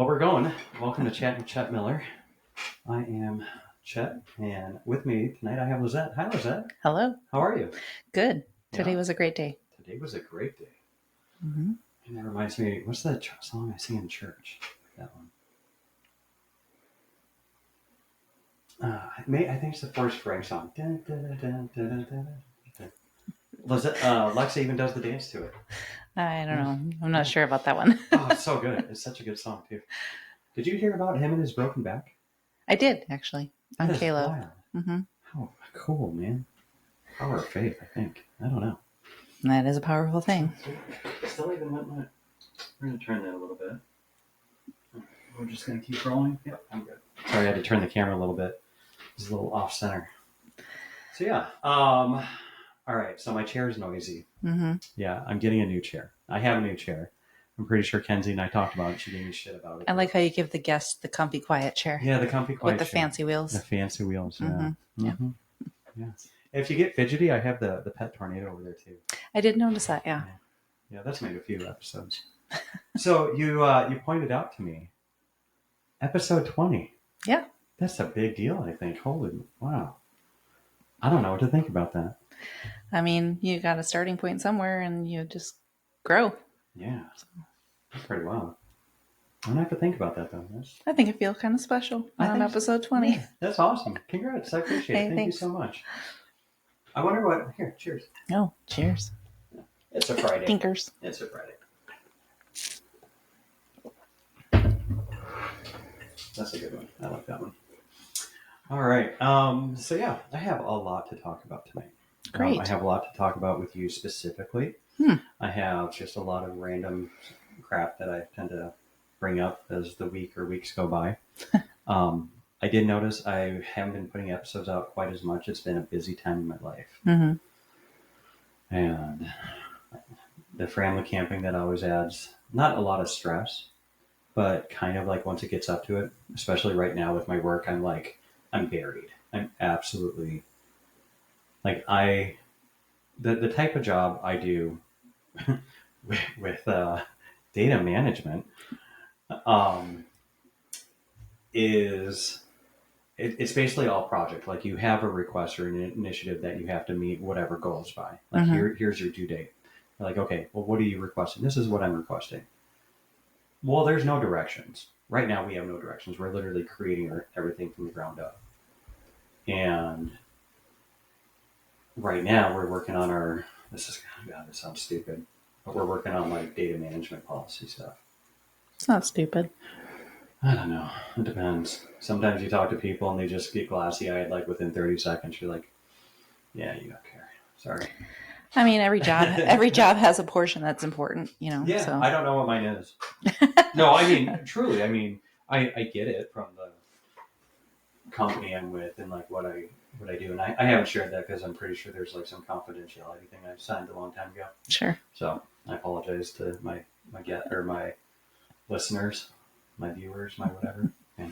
Well, we're going. Welcome to Chat with Chet Miller. I am Chet, and with me tonight I have Lisette. Hi, Lisette. Hello. How are you? Good. Today Yeah. was a great day. Today was a great day. Mm-hmm. And that reminds me, what's that song I sing in church? That one. I think it's the Forrest Frank song. Dun, dun, dun, dun, dun, dun. Lisette, Lexa even does the dance to it. I don't know. I'm not sure about that one. Oh, it's so good. It's such a good song, too. Did you hear about him and his broken back? I did, actually, on That is Caleb. wild. Mm-hmm. How cool, man. Power of faith, I think. I don't know. That is a powerful thing. Still even went my... We're going to turn that a little bit. We're just going to keep rolling. Yep, I'm good. Sorry, I had to turn the camera a little bit. It's a little off center. So yeah. All right. So my chair is noisy. Mm-hmm. Yeah, I'm getting a new chair. I have a new chair. I'm pretty sure Kenzie and I talked about it. She gave me shit about it. I like how you give the guest the comfy, quiet chair. Yeah, the comfy, quiet with the chair. fancy wheels. The fancy wheels. Yeah. Mm-hmm. Mm-hmm. Yeah. If you get fidgety, I have the pet tornado over there too. I did notice that. Yeah. Yeah, that's made a few episodes. So you pointed out to me episode 20. Yeah. That's a big deal, I think. Holy wow. I don't know what to think about that. I mean, you got a starting point somewhere and you just grow. Yeah. That's pretty wild. I'm gonna have to think about that though. I think I feel kind of special on episode 20. Yeah, that's awesome. Congrats. I appreciate it. Thank you so much. I wonder what here, cheers. Oh, cheers. It's a Friday. Tinkers. It's a Friday. That's a good one. I like that one. All right. So yeah, I have a lot to talk about tonight. Great. I have a lot to talk about with you specifically. I have just a lot of random crap that I tend to bring up as the week or weeks go by. I did notice I haven't been putting episodes out quite as much. It's been a busy time in my life. Mm-hmm. And the family camping that always adds not a lot of stress, but kind of like once it gets up to it, especially right now with my work, I'm buried. I'm absolutely the type of job I do with data management is it's basically all project. Like you have a request or an initiative that you have to meet whatever goals by. Like here's your due date. You're like, okay, well, what are you requesting? This is what I'm requesting. Well, there's no directions. Right now we have no directions. We're literally creating everything from the ground up. And right now we're working on this sounds stupid, but we're working on like data management policy stuff. It's not stupid. I don't know. It depends. Sometimes you talk to people and they just get glassy-eyed like within 30 seconds. You're like, yeah, you don't care. Sorry. I mean, every job has a portion that's important, you know. Yeah, so. I don't know what mine is. No, I mean, truly, I get it from the company I'm with and like what I do. And I haven't shared that because I'm pretty sure there's like some confidentiality thing I signed a long time ago. Sure. So I apologize to my listeners, my viewers, my whatever. Yeah.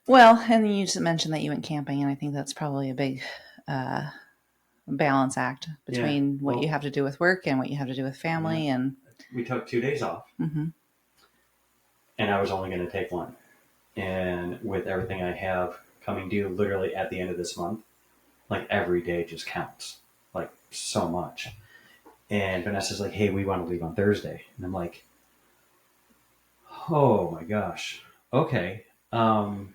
Well, and you just mentioned that you went camping, and I think that's probably a big balance act between what you have to do with work and what you have to do with family. Yeah. And we took 2 days off, and I was only going to take one. And with everything I have coming due literally at the end of this month, like every day just counts, like so much. And Vanessa's like, hey, we want to leave on Thursday. And I'm like, oh my gosh. Okay. And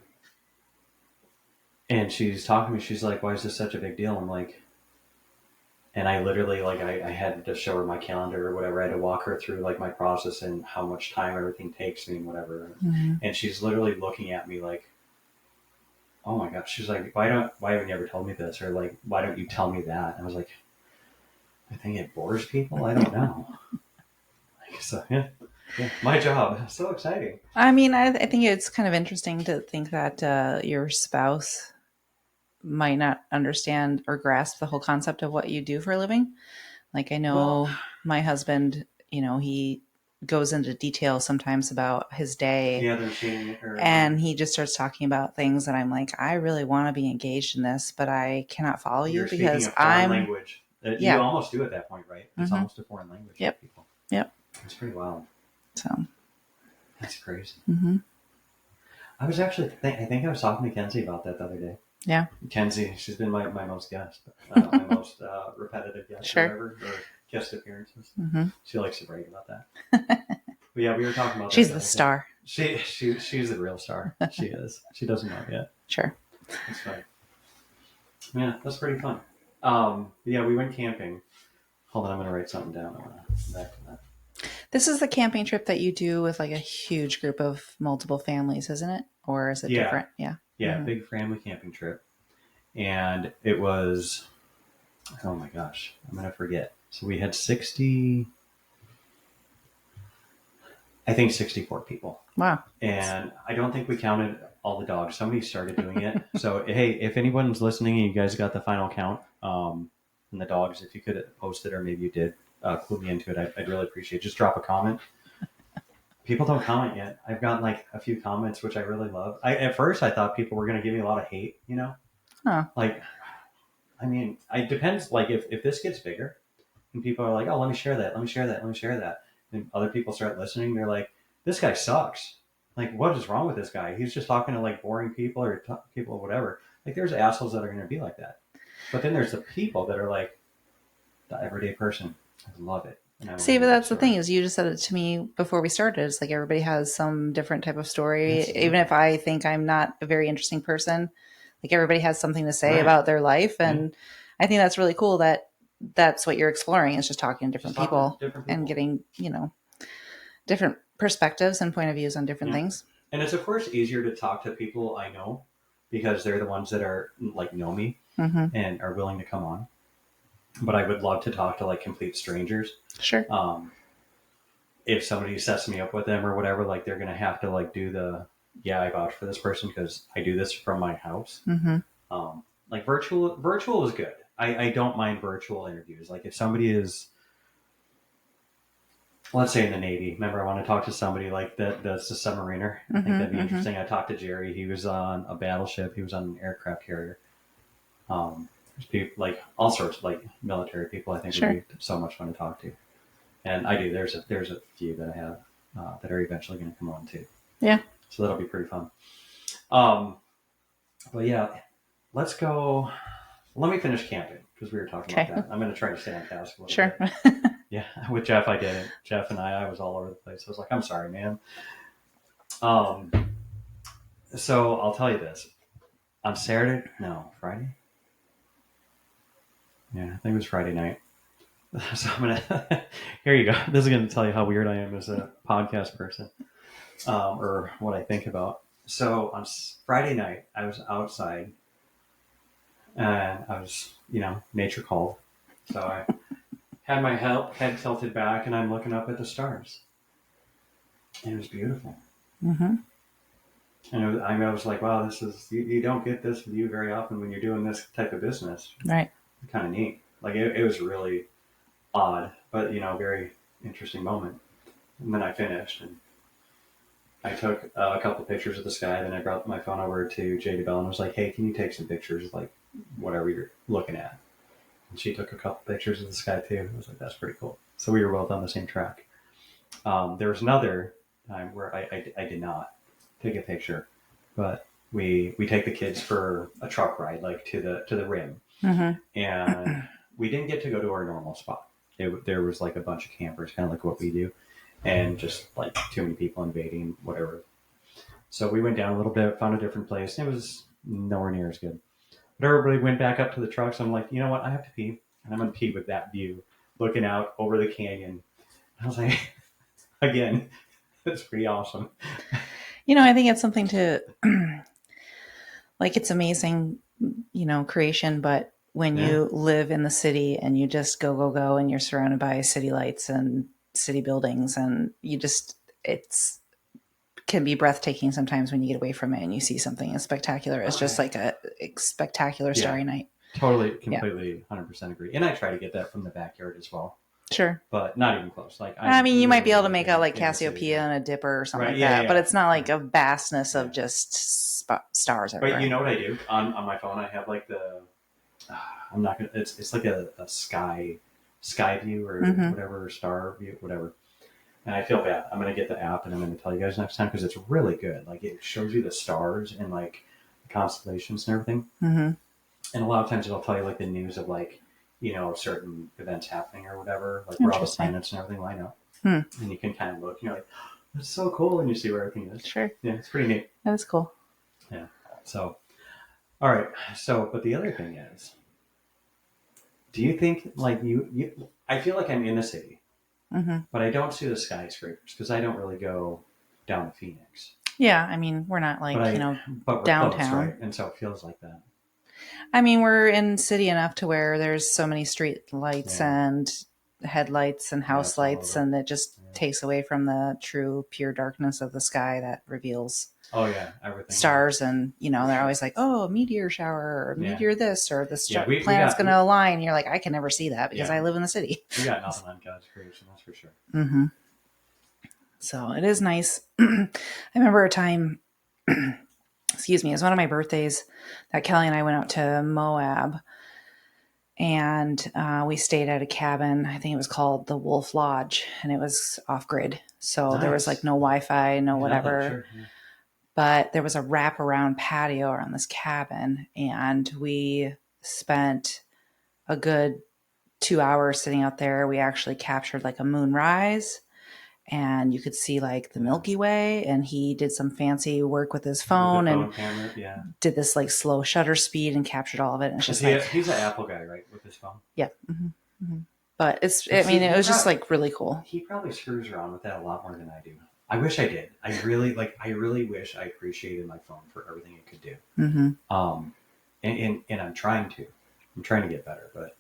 she's talking to me. She's like, why is this such a big deal? I'm like, and I literally I had to show her my calendar or whatever. I had to walk her through like my process and how much time everything takes me and whatever. And she's literally looking at me like, oh my gosh. She's like, why haven't you ever told me this? Or like, why don't you tell me that? And I was like, I think it bores people. I don't know. So yeah, my job. So exciting. I mean, I think it's kind of interesting to think that your spouse might not understand or grasp the whole concept of what you do for a living. Like I know my husband, you know, he goes into detail sometimes about his day. Yeah, they're seeing it. And he just starts talking about things that I'm like, I really want to be engaged in this, but I cannot follow you because I'm language. You almost do at that point, right? It's almost a foreign language for people. Yep. It's pretty wild. So That's crazy. Mm-hmm. I was actually, I think I was talking to Kenzie about that the other day. Yeah. Kenzie, she's been my most guest, my most repetitive guest or Sure. whatever, or guest appearances. Mm-hmm. She likes to brag about that. But yeah, we were talking about that She's the the other day. star. She's the real star. She is. She doesn't know it yet. Sure. That's fun. Yeah, that's pretty fun. Yeah, we went camping. Hold on, I'm gonna write something down. Back to that. This is the camping trip that you do with like a huge group of multiple families, isn't it? Or is it Yeah. different? Yeah. Yeah, Mm-hmm. big family camping trip, and it was. Oh my gosh, I'm gonna forget. So we had 60. I think 64 people. Wow. And I don't think we counted all the dogs. Somebody started doing it. So, hey, if anyone's listening and you guys got the final count and the dogs, if you could post it or maybe you did, clue me into it, I'd really appreciate it. Just drop a comment. People don't comment yet. I've gotten like a few comments, which I really love. At first, I thought people were going to give me a lot of hate, you know? Huh. Like, I mean, it depends. Like, if this gets bigger and people are like, oh, let me share that, let me share that, let me share that. And other people start listening, they're like, this guy sucks. Like, what is wrong with this guy? He's just talking to like boring people or people or whatever. Like, there's assholes that are going to be like that. But then there's the people that are like the everyday person. I love it. See, but that's the thing is you just said it to me before we started. It's like everybody has some different type of story. Absolutely. Even if I think I'm not a very interesting person, like everybody has something to say Right. about their life. And I think that's really cool that that's what you're exploring is just talking to different people and getting, you know, different perspectives and point of views on different things. And it's of course easier to talk to people I know because they're the ones that are like know me and are willing to come on. But I would love to talk to like complete strangers. Sure. If somebody sets me up with them or whatever, like they're gonna have to like do the I vouch for this person because I do this from my house. Like virtual is good. I don't mind virtual interviews. Like if somebody is, let's say in the Navy, remember I want to talk to somebody like that's a submariner. I think that'd be interesting. I talked to Jerry. He was on a battleship. He was on an aircraft carrier. There's people like all sorts of like military people. I think would be so much fun to talk to. And I do. There's a few that I have that are eventually going to come on too. Yeah. So that'll be pretty fun. But yeah, let's go. Let me finish camping because we were talking about that. I'm going to try to stay on task a little bit. Yeah, with Jeff, I did it. Jeff and I was all over the place. I was like, I'm sorry, man. So I'll tell you this. On Friday? Yeah, I think it was Friday night. So I'm going to, here you go. This is going to tell you how weird I am as a podcast person or what I think about. So on Friday night, I was outside and I was, nature called. So I had my head tilted back and I'm looking up at the stars. And it was beautiful. And I was like, wow, this is, you don't get this view very often when you're doing this type of business. Right. It's kind of neat. Like it was really odd, but very interesting moment. And then I finished and I took a couple of pictures of the sky. Then I brought my phone over to Jada Bell and was like, hey, can you take some pictures of like whatever you're looking at? And she took a couple pictures of the sky too. I was like, that's pretty cool. So we were both on the same track. There was another time where I did not take a picture, but we take the kids for a truck ride, like to the rim. And we didn't get to go to our normal spot. There was like a bunch of campers, kind of like what we do, and just like too many people invading, whatever. So we went down a little bit, found a different place, and it was nowhere near as good. But everybody went back up to the trucks. I'm like, you know what? I have to pee, and I'm going to pee with that view, looking out over the canyon. I was like, again, that's pretty awesome. I think it's something to, like, it's amazing, creation, but when you live in the city and you just go, and you're surrounded by city lights and city buildings and it's can be breathtaking sometimes when you get away from it and you see something as spectacular as just like a spectacular starry night. Totally, completely, 100% agree. And I try to get that from the backyard as well. Sure. But not even close. Like you might be able to make out like Cassiopeia and a dipper or something like that, but it's not like a vastness of just stars everywhere. But you know what I do? On my phone, I have like I'm not going to, it's like a sky view or whatever, star view, whatever. And I feel bad. I'm going to get the app and I'm going to tell you guys next time because it's really good. Like it shows you the stars and like the constellations and everything. Mm-hmm. And a lot of times it'll tell you like the news of like, certain events happening or whatever, like where all the Interesting. planets and everything line up. Hmm. And you can kind of look and you're like, that's so cool. And you see where everything is. Sure. Yeah, it's pretty neat. That is cool. Yeah. So, all right. So, but the other thing is, do you think like I feel like I'm in the city, Mm-hmm. but I don't see the skyscrapers because I don't really go down to Phoenix. Yeah, I mean, we're not like, But we're close, downtown. right? And so it feels like that. I mean, we're in city enough to where there's so many street lights Yeah. and headlights and house it's all lights, over. and it just takes away from the true pure darkness of the sky that reveals Oh yeah, everything. stars. And they're sure. always like, oh, meteor shower or Yeah. meteor this or the Yeah, we planet's got- going to align. You're like, I can never see that because Yeah. I live in the city. We got nothing on God's creation, that's for sure. Mm-hmm. So it is nice. I remember a time, excuse me, it was one of my birthdays that Kelly and I went out to Moab, and we stayed at a cabin. I think it was called the Wolf Lodge, and it was off grid. So there was Nice. like no Wi-Fi, no Yeah, whatever. sure, yeah. But there was a wraparound patio around this cabin, and we spent a good 2 hours sitting out there. We actually captured like a moonrise, and you could see like the Milky Way. And he did some fancy work with his phone, With the phone and camera, yeah. did this like slow shutter speed and captured all of it. And it's just He's an Apple guy, right? With his phone. yeah. Mm-hmm. Mm-hmm. But it was just like really cool. He probably screws around with that a lot more than I do. I wish I did. I really wish I appreciated my phone for everything it could do. Mm-hmm. And I'm trying to. I'm trying to get better, but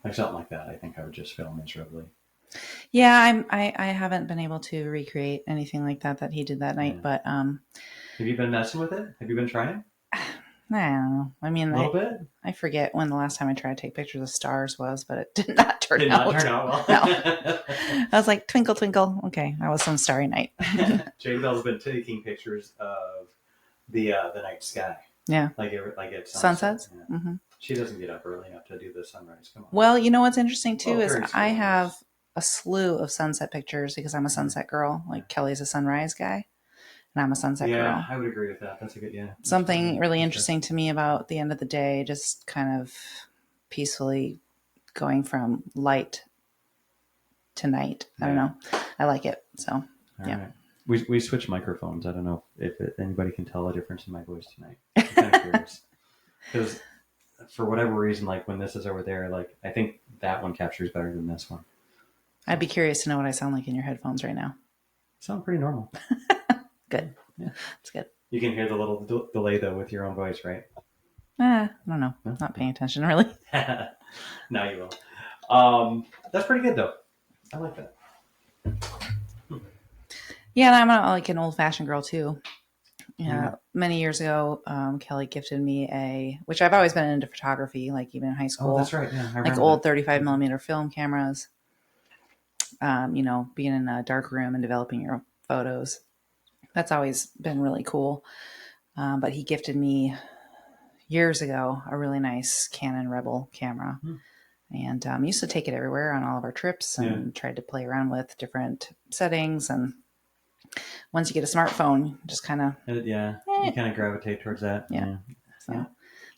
like something like that, I think I would just fail miserably. Yeah, I haven't been able to recreate anything like that he did that night, but have you been messing with it? Have you been trying? I don't know. I mean, a little bit. I forget when the last time I tried to take pictures of stars was, but it did not turn Did out. not turn out well. No. I was like, twinkle, twinkle. Okay, that was some starry night. Jade Bell's been taking pictures of the night sky. Yeah, like at sunsets. Yeah. Mm-hmm. She doesn't get up early enough to do the sunrise. Come on. Well, you know what's interesting too is very I slow. have a slew of sunset pictures because I'm a sunset girl. Like Kelly's a sunrise guy, and I'm a sunset girl. Yeah, I would agree with that. That's a good Something really interesting to me about the end of the day, just kind of peacefully going from light to night. I don't know. I like it. So, All yeah. right. We switched microphones. I don't know if anybody can tell a difference in my voice tonight. I'm kind of curious. Because for whatever reason, like when this is over there, like I think that one captures better than this one. I'd be curious to know what I sound like in your headphones right now. Sound pretty normal. Good. Yeah. That's good. You can hear the little delay though with your own voice, right? I don't know. No? Not paying attention really. Now you will. That's pretty good though. I like that. Yeah, and I'm like an old-fashioned girl too. Yeah, many years ago, Kelly gifted me which I've always been into photography, like even in high school. Oh, that's right. Yeah, I like old 35 millimeter film cameras. Being in a dark room and developing your photos. That's always been really cool. But he gifted me years ago a really nice Canon Rebel camera. And I used to take it everywhere on all of our trips and tried to play around with different settings. And once you get a smartphone, you just kind of... you kind of gravitate towards that. Yeah. So, yeah.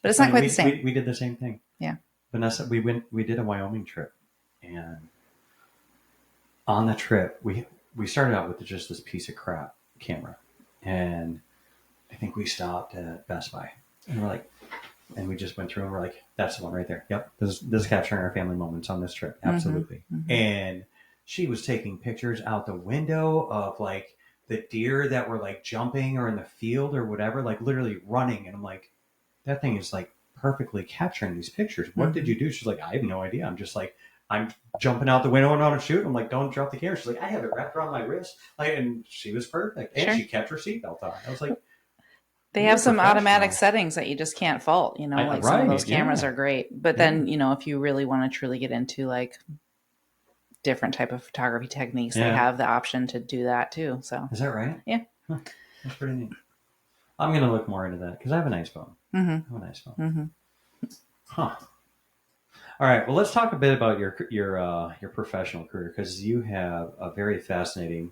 But it's not quite the same. We did the same thing. Yeah. Vanessa, we did a Wyoming trip. And on the trip, we started out with just this piece of crap camera. And I think we stopped at Best Buy. And we're like... And we just went through and we're like, that's the one right there. Yep. This is capturing our family moments on this trip. Absolutely. Mm-hmm. And she was taking pictures out the window of like the deer that were like jumping or in the field or whatever, like literally running. And I'm like, that thing is like perfectly capturing these pictures. What did you do? She's like, I have no idea. I'm just like, I'm jumping out the window and on a shoot. I'm like, don't drop the camera. She's like, I have it wrapped around my wrist. And she was perfect. And she kept her seatbelt on. I was like, they have some automatic settings that you just can't fault, like some of those cameras are great. But then, if you really want to truly get into like different type of photography techniques, they have the option to do that too. So is that right? Yeah. Huh. That's pretty neat. I'm going to look more into that because I have a nice phone. Mm-hmm. I have a nice phone. Mm-hmm. Huh. All right. Well, let's talk a bit about your professional career because you have a very fascinating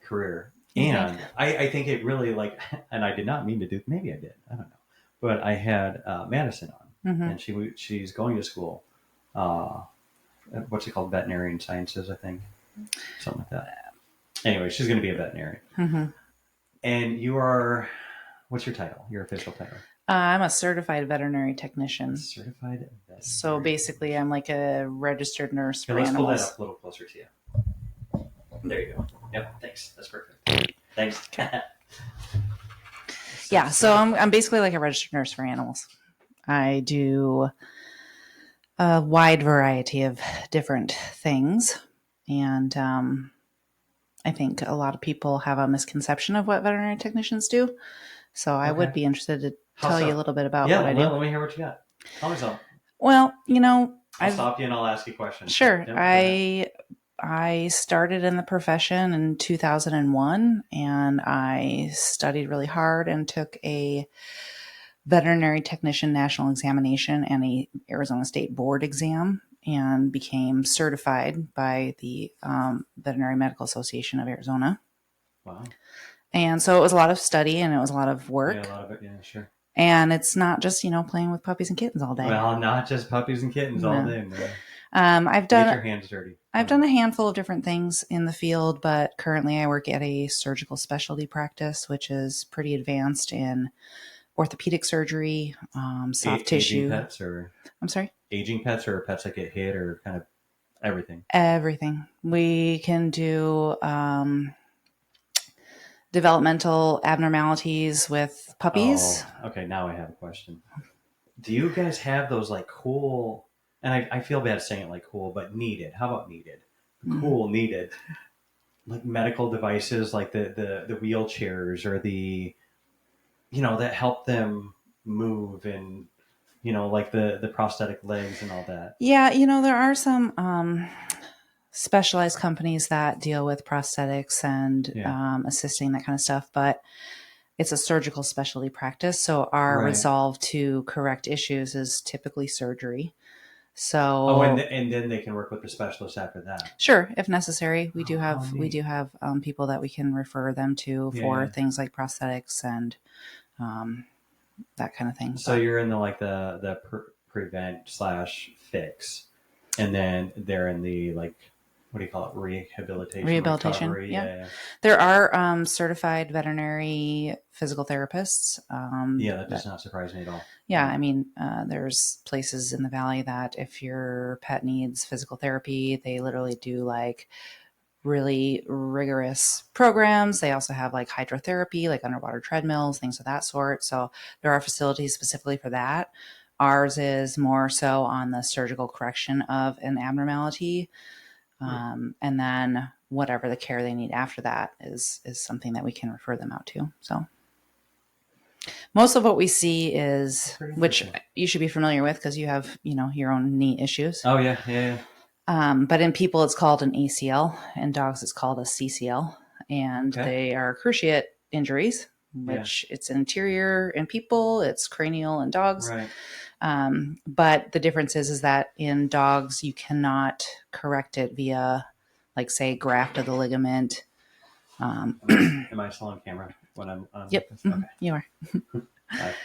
career, You think? and I think it really like. And I did not mean to do. Maybe I did. I don't know. But I had Madison on, Mm-hmm. and she's going to school. Uh, what's it called? Veterinarian sciences, I think, something like that. Anyway, she's going to be a veterinarian, Mm-hmm. and you are. What's your title? Your official title? I'm a certified veterinary A technician. certified So veterinarian basically, technician. I'm like a registered nurse Here, for let's pull that animals. up a little closer to you. There you go. Yep. Thanks. That's perfect. Thanks. Okay. So Yeah, so certified. I'm basically like a registered nurse for animals. I do a wide variety of different things. And I think a lot of people have a misconception of what veterinary technicians do. So I would Okay. be interested to How tell you a so? little bit about Yeah. what I do. Let me hear what you got. Tell me something. Well, I'll I've stop you and I'll ask you questions. So, sure. yep. Go ahead. I started in the profession in 2001 and I studied really hard and took a veterinary technician national examination and a Arizona State board exam and became certified by the Veterinary Medical Association of Arizona. Wow. And so it was a lot of study and it was a lot of Yeah, a work. lot of it. Yeah, sure. And it's not just, playing with puppies and kittens all day. Well, not just puppies and kittens all No. day, man. I've Get done your hands dirty. I've done a handful of different things in the field, but currently I work at a surgical specialty practice, which is pretty advanced in orthopedic surgery, soft Aging tissue. pets or I'm sorry? aging pets or pets that get hit or kind of everything. Everything. We can do developmental abnormalities with puppies. Oh, okay. Now I have a question. Do you guys have those like cool? And I feel bad saying it like cool, but needed. How about needed? Mm. Cool, needed. Like medical devices, like the wheelchairs or that help them move and like the prosthetic legs and all that. Yeah, there are some specialized companies that deal with prosthetics and Yeah. assisting that kind of stuff, but it's a surgical specialty practice. So our Right. resolve to correct issues is typically surgery. Oh, and So and then they can work with the specialist after that. sure, if necessary, we do Oh, how have we neat. do have people that we can refer them to Yeah, for yeah. things like prosthetics and um, that kind of thing. So But you're in the like the prevent slash fix, and then they're in the like what do you call it, rehabilitation, rehabilitation, recovery. yeah. Yeah, yeah. There are certified veterinary physical therapists. Yeah, that does not surprise me at all. Yeah, Yeah. I mean, there's places in the valley that if your pet needs physical therapy, they literally do like really rigorous programs. They also have like hydrotherapy, like underwater treadmills, things of that sort. So there are facilities specifically for that. Ours is more so on the surgical correction of an abnormality. And then whatever the care they need after that is something that we can refer them out to. So most of what we see is, Pretty which interesting. you should be familiar with because you have, your own knee issues. Oh yeah, yeah, yeah. But in people, it's called an ACL. In dogs, it's called a CCL. And Okay. they are cruciate injuries, Yeah. which it's interior in people, it's cranial in dogs. Right. But the difference is that in dogs, you cannot correct it via, like, say, graft of the ligament. Am I still on camera when I'm on like Yep, this? Okay. you are. All right.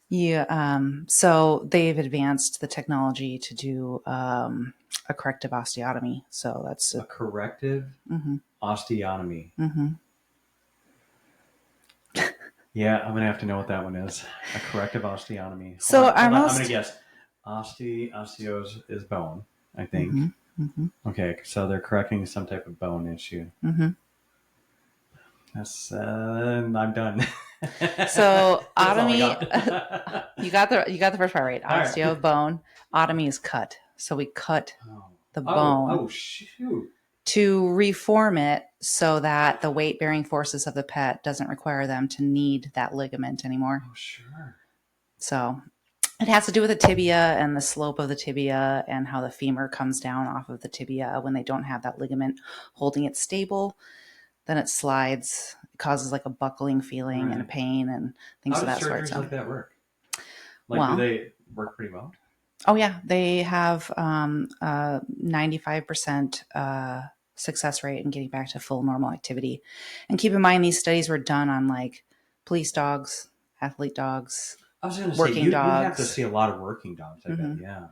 Yeah. So they've advanced the technology to do a corrective osteotomy. So that's A corrective mm-hmm, osteotomy. mm-hmm. Yeah, I'm gonna have to know what that one is. A corrective osteotomy. So our Hold on. I'm gonna most guess. Osteos is bone, I think. mm-hmm, mm-hmm, Okay, so they're correcting some type of bone issue. mm-hmm. That's I'm done. So That's all I otomy, got. you got the first part right. All right. Osteo bone. Otomy is cut. So we cut Oh. the Oh. bone Oh. Shoot. to reform it so that the weight bearing forces of the pet doesn't require them to need that ligament anymore. Oh, sure. So it has to do with the tibia and the slope of the tibia and how the femur comes down off of the tibia when they don't have that ligament holding it stable. Then it slides. It causes like a buckling feeling and a Right. pain and things How of do that sort. surgeries So, like that work? Like, do well, they work pretty well? Oh yeah, they have 95% success rate in getting back to full normal activity. And keep in mind, these studies were done on like police dogs, athlete dogs, I was going to say working you'd have to dogs. see a lot of working dogs. I bet. Hmm. Yeah.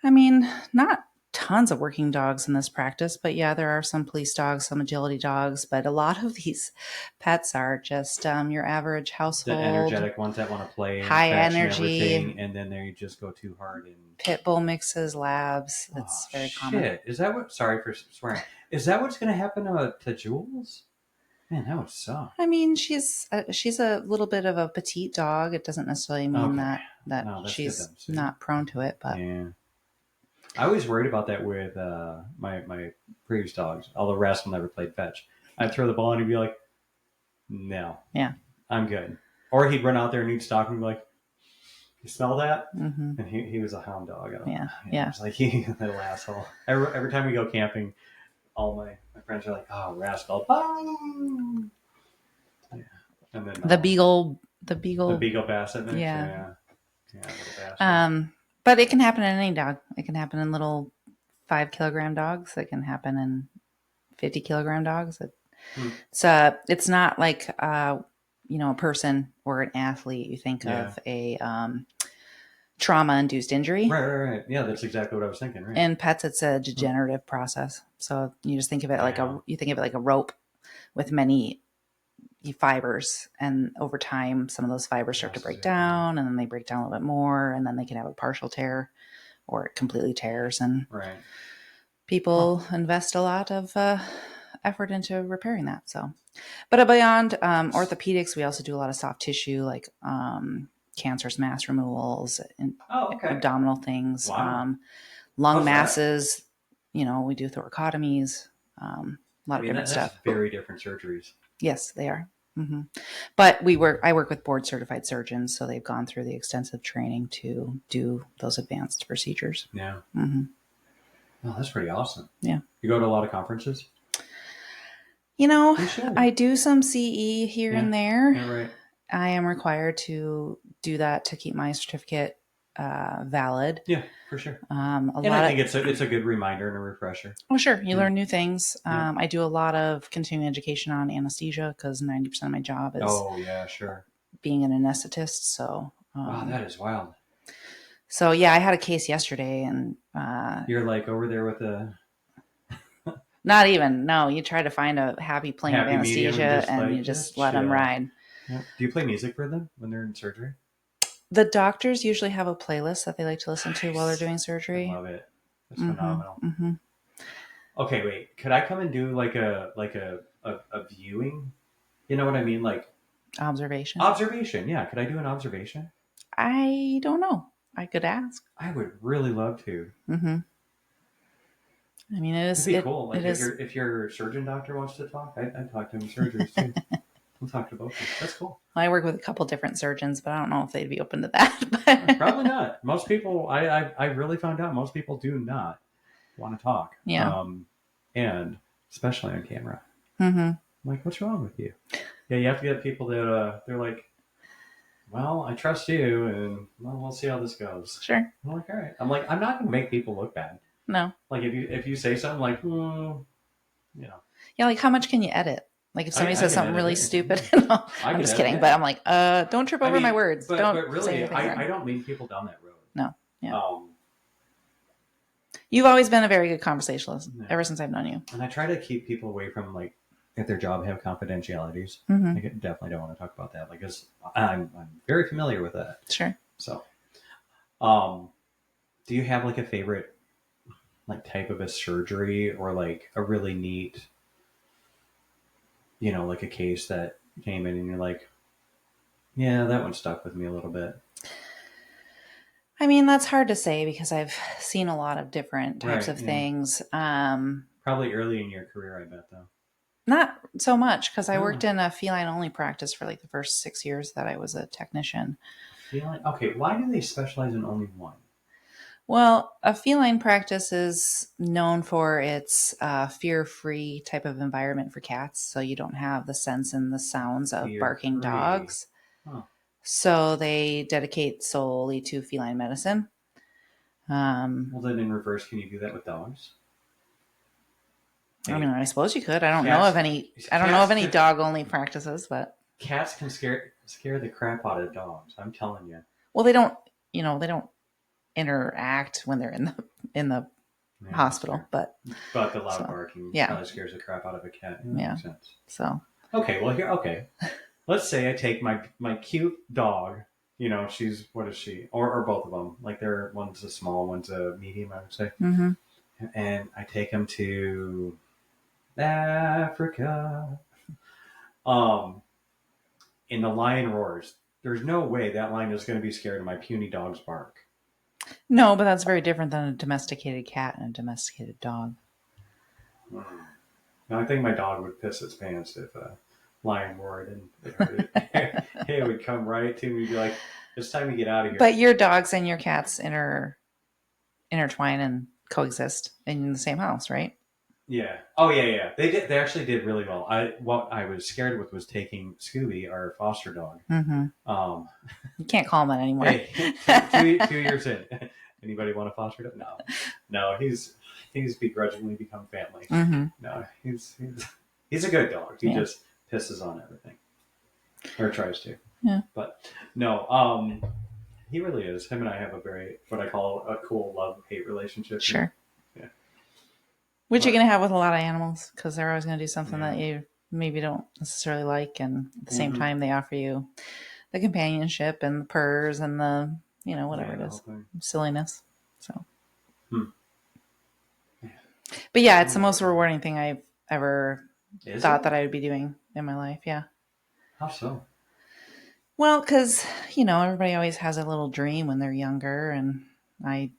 I mean, not tons of working dogs in this practice, but yeah, there are some police dogs, some agility dogs, but a lot of these pets are just your average The household, energetic ones that want to play and high fetch and energy, everything, and then they just go too hard and pit bull mixes, labs. oh It's very common. shit! Is that what? Sorry for swearing. Is that what's going to happen to Jules? Man, that would suck. I mean, she's a little bit of a petite dog. It doesn't necessarily mean Okay. that No, that's good she's then. See. not prone to it, but Yeah. I was worried about that with my previous dogs. Although Rascal never played fetch, I'd throw the ball and he'd be like, "No, yeah. I'm good." Or he'd run out there and he'd stalk me and be like, "You smell that?" Hmm. And he was a hound dog. I don't, Yeah. you know, Yeah. it's like he little asshole. Every time we go camping, all my friends are like, "Oh, Rascal!" Oh! Yeah. And then The the beagle. Beagle Basset mix. Yeah. Yeah, yeah, little bastard. Um, but it can happen in any dog. It can happen in little 5 kilogram dogs. It can happen in 50 kilogram dogs. Hmm. It's not like a person or an athlete. You think Yeah. of a trauma induced injury. Right. Yeah, that's exactly what I was thinking. Right. In pets, it's a degenerative process. So you just think of it like Yeah. a rope with many fibers, and over time, some of those fibers start to Passes break it. Yeah. down, and then they break down a little bit more, and then they can have a partial tear, or it completely tears. And Right. Huh. people invest a lot of effort into repairing that. So, but beyond orthopedics, we also do a lot of soft tissue, like cancerous mass removals and Oh, okay. abdominal things. Wow. Lung How's that? masses, we do thoracotomies, a I lot of mean, different that's stuff. very different surgeries. Yes, they are. Hmm. But I work with board certified surgeons, so they've gone through the extensive training to do those advanced procedures. Yeah. Hmm. Oh, that's pretty awesome. Yeah. You go to a lot of conferences? You know, You should. I do some CE here Yeah. and there. Yeah, right. I am required to do that to keep my certificate valid. Yeah, for sure. A And I lot of think it's a good reminder and a refresher. Well, sure. You Yeah. learn new things. Yeah. I do a lot of continuing education on anesthesia because 90% of my job is Oh, yeah, sure. being an anesthetist. Wow, that is wild. So yeah, I had a case yesterday, and You're like over there with the not even no. You try to find a happy plane of happy medium and anesthesia, just and like you just just let them chill. ride. Yeah. Do you play music for them when they're in surgery? The doctors usually have a playlist that they like to listen to while they're doing I surgery. love it. That's Mm-hmm. phenomenal. Mm-hmm. Okay, wait. Could I come and do like a viewing? You know what I mean? Like Observation. observation. Yeah. Could I do an observation? I don't know. I could ask. I would really love to. Mm-hmm. I mean, It'd be cool. it Like is. if your surgeon doctor wants to talk, I'd talk to him in surgeries too. We'll talk to both of you. That's cool. I work with a couple different surgeons, but I don't know if they'd be open to that. Probably not. Most people, I really found out most people do not want to talk. Yeah. And especially on camera. Mm-hmm. I'm like, what's wrong with you? Yeah, you have to get people that they're like, well, I trust you, and well, we'll see how this goes. Sure. I'm like, all right. I'm like, I'm not gonna make people look bad. No. Like if you say something like, Yeah, like how much can you edit? Like if somebody says can something edit really it. stupid, I I'm can just edit kidding. it. But I'm like, don't trip over my words. But Don't really, say anything wrong. I don't lead people down that road. No. Yeah. Um, You've always been a very good conversationalist Yeah. ever since I've known you. and I try to keep people away from like if their job have confidentialities. Mm-hmm. I definitely don't want to talk about that because I'm very familiar with that. Sure. So, do you have like a favorite like type of a surgery or like a really neat, like a case that came in and you're like, yeah, that one stuck with me a little bit. I mean, that's hard to say because I've seen a lot of different types Right, of yeah. things. Probably early in your career, I bet though. Not so much because I Oh. worked in a feline only practice for like the first 6 years that I was a technician. Feline? Okay, why do they specialize in only one? Well, a feline practice is known for its fear-free type of environment for cats, so you don't have the sense and the sounds of barking Fear-free. dogs. Huh. So they dedicate solely to feline medicine. Well, then in reverse, can you do that with dogs? I mean, I suppose you could. I don't know Cats, of any. I don't know of cats any can, dog only practices, but cats can scare the crap out of dogs. I'm telling you. well, they don't. They don't interact when they're in the Yeah, that's hospital. fair. But But the loud so barking yeah, probably scares the crap out of a cat. Yeah, that yeah. makes sense. So Okay, well here, okay. Let's say I take my cute dog. She's what is she? Or both of them. Like one's a small, one's a medium, I would say. mm-hmm. And I take him to Africa. Um, and the lion roars. There's no way that lion is going to be scared of my puny dog's bark. No, but that's very different than a domesticated cat and a domesticated dog. Mm. Now, I think my dog would piss its pants if a lion roared and it heard it. It would come right to me and be like, it's time to get out of here. But your dogs and your cats intertwine and coexist in the same house, right? Yeah. Oh, yeah, yeah. They did. They actually did really well. What I was scared with was taking Scooby, our foster dog. Mm-hmm. Um, You can't call him that anymore. hey, 2 years in. Anybody want a foster dog? No. He's begrudgingly become family. Mm-hmm. No, he's a good dog. He just pisses on everything, or tries to. Yeah. But no, he really is. Him and I have a very what I call a cool love-hate relationship. Sure. Yeah. Which you're going to have with a lot of animals because they're always going to do something Yeah. that you maybe don't necessarily like. And at the same Mhm. time, they offer you the companionship and the purrs and the, whatever it is, silliness. So, but yeah, it's the most rewarding thing I've ever thought that I would be doing in my life. Yeah. How so? Well, because, everybody always has a little dream when they're younger. And I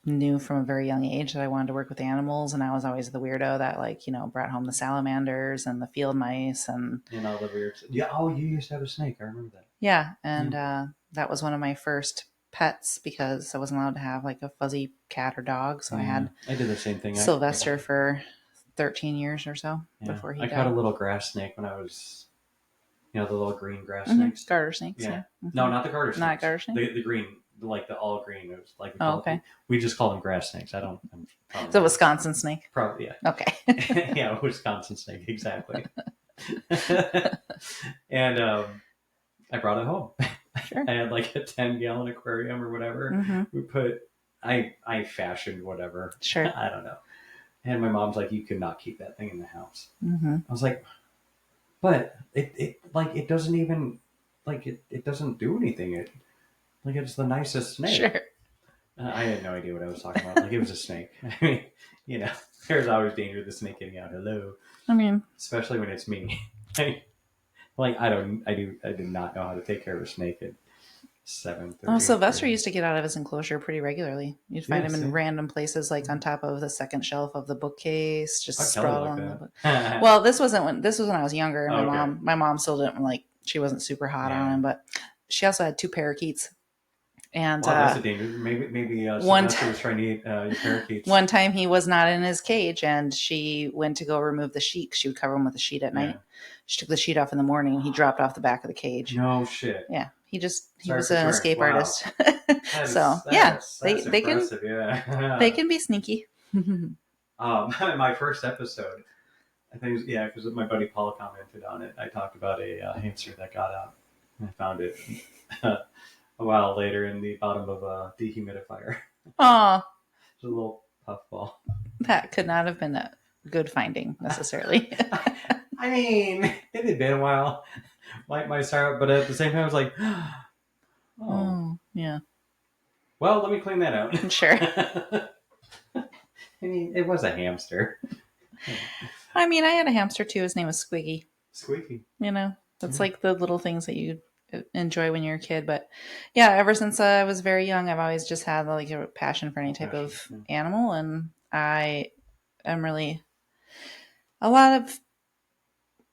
knew from a very young age that I wanted to work with animals. And I was always the weirdo that, brought home the salamanders and the field mice and all the weird. Yeah. Oh, you used to have a snake. I remember that. yeah. And that was one of my first pets because I wasn't allowed to have like a fuzzy cat or dog. So I did the same thing. Sylvester for 13 years or so before he died. I caught a little grass snake when I was, the little green grass snakes. Garter snakes, yeah. Mm-hmm. No, not the garter snakes. Not garter snakes? The green, like the all green. It was like we just call them grass snakes. I don't. It's a Wisconsin snake. Probably, yeah. Okay. Yeah, Wisconsin snake, exactly. And I brought it home. Sure. I had like a 10-gallon aquarium or whatever. Mm-hmm. We put. I fashioned whatever. Sure. I don't know. And my mom's like, you could not keep that thing in the house. Mm-hmm. I was like, but it doesn't even it doesn't do anything. It's the nicest snake. Sure. I had no idea what I was talking about. Like it was a snake. I mean, there's always danger of the snake getting out. Hello. I mean, especially when it's me. I did not know how to take care of a snake at 7:30. Oh, Sylvester used to get out of his enclosure pretty regularly. You'd find him in random places, like on top of the second shelf of the bookcase, just sprawled on the book. Well, this was when I was younger. My mom still didn't she wasn't super hot on him, but she also had 2 parakeets. And that's a danger. Maybe Sylvester was trying to eat your parakeets. One time he was not in his cage, and she went to go remove the sheet. She would cover him with a sheet at night. She took the sheet off in the morning, and he dropped off the back of the cage. No shit. Yeah, he was an escape artist. That's they can they can be sneaky. My first episode, I think, because my buddy Paul commented on it. I talked about a hamster that got out. I found it a while later in the bottom of a dehumidifier. Oh, it's a little puffball. That could not have been a good finding necessarily. I mean, it had been a while. My start, but at the same time, I was like, oh, yeah. Well, let me clean that out. Sure. I mean, it was a hamster. I mean, I had a hamster too. His name was Squiggy. Squeaky. That's like the little things that you enjoy when you're a kid. But yeah, ever since I was very young, I've always just had like a passion for any type of animal. And I am really, a lot of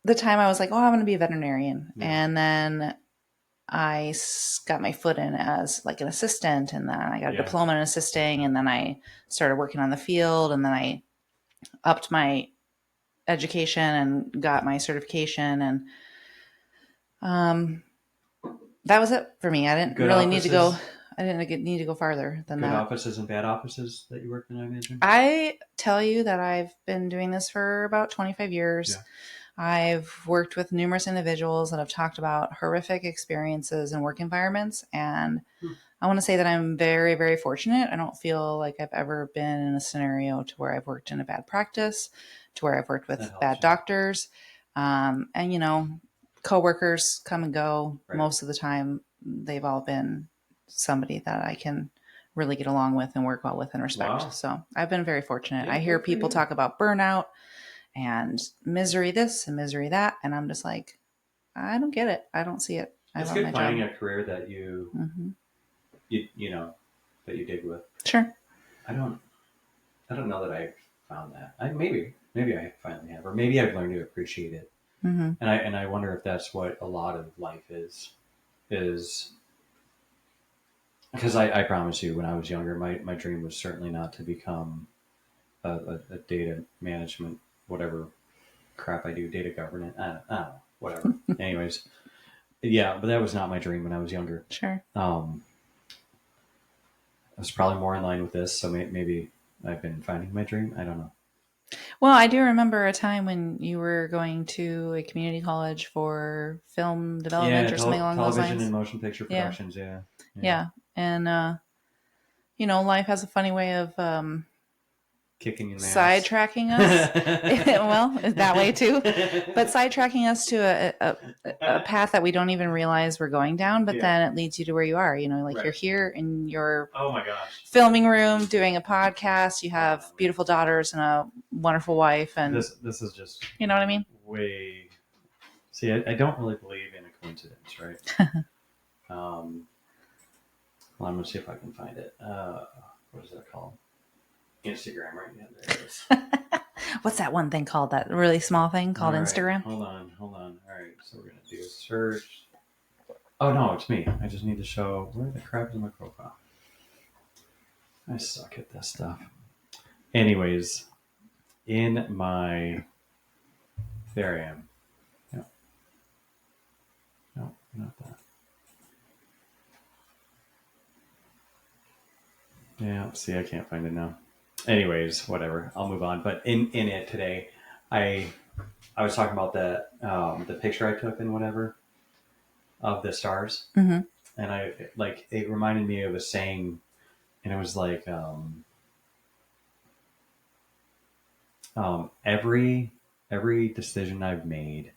the time I was like, oh, I'm going to be a veterinarian. Yeah. And then I got my foot in as like an assistant, and then I got a diploma in assisting, and then I started working on the field, and then I upped my education and got my certification, and that was it for me. I didn't really need to go I didn't need to go farther than Good that. offices and bad offices that you worked in, I imagine? I tell you that I've been doing this for about 25 years. Yeah. I've worked with numerous individuals that have talked about horrific experiences in work environments. And I want to say that I'm very, very fortunate. I don't feel like I've ever been in a scenario to where I've worked in a bad practice, to where I've worked That with helps, bad yeah. doctors. And, coworkers come and go. Right. Most of the time, they've all been somebody that I can really get along with and work well with and respect. Wow. So I've been very fortunate. Yeah, I hear good for people you. talk about burnout and misery this and misery that. And I'm just like, I don't get it. I don't see it. I It's love good my finding job. a career that you that you dig with. Sure. I don't know that I found that. Maybe I finally have, or maybe I've learned to appreciate it. Mm-hmm. And I wonder if that's what a lot of life is because I promise you, when I was younger, my dream was certainly not to become a data management, whatever crap I do, data governance. I don't know, whatever. Anyways, yeah, but that was not my dream when I was younger. Sure. I was probably more in line with this, so maybe I've been finding my dream. I don't know. Well, I do remember a time when you were going to a community college for film development or something along those television lines. and motion picture productions. Yeah. Yeah. And, life has a funny way of Kicking in the ass. sidetracking us. Well, that way too. But sidetracking us to a path that we don't even realize we're going down, but then it leads you to where you are. Like Right. you're here in your Oh my gosh. filming room doing a podcast. You have beautiful daughters and a wonderful wife. And this is just, you know what I mean? way. See, I don't really believe in a coincidence, right? Well, I'm gonna see if I can find it. What is that called? Instagram, right? Yeah, there it is. What's that one thing called? That really small thing called All right, Instagram? Hold on. All right, so we're gonna do a search. Oh no, it's me. I just need to show where the crap is my profile. I suck at this stuff. Anyways, in my, there I am. No, not that. Yeah, see, I can't find it now. Anyways, whatever. I'll move on. But in it today, I was talking about the picture I took and whatever of the stars, Mm-hmm. and it reminded me of a saying, and it was like every decision I've made,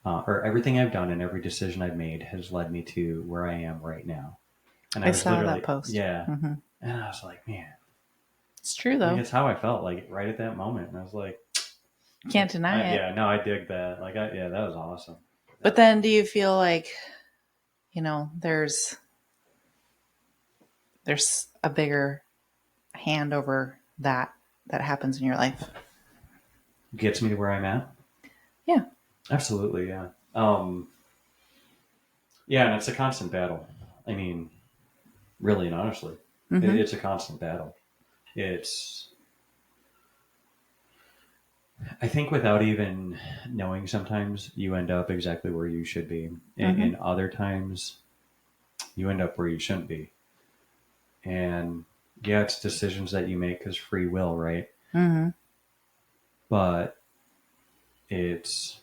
or everything I've done, and every decision I've made has led me to where I am right now. And I was saw literally, that post. yeah, Mm-hmm. and I was like, man, It's true though. it's how I felt like right at that moment, and I was like, Can't deny it. Yeah, no, I dig that. That was awesome. But then, do you feel like there's a bigger hand over that happens in your life? Gets me to where I'm at. Yeah, absolutely. Yeah. Yeah, and it's a constant battle. I mean, really and honestly, mm-hmm. It's a constant battle. I think without even knowing, sometimes you end up exactly where you should be, and other times you end up where you shouldn't be. And yeah, it's decisions that you make because free will, right? Mm-hmm. But it's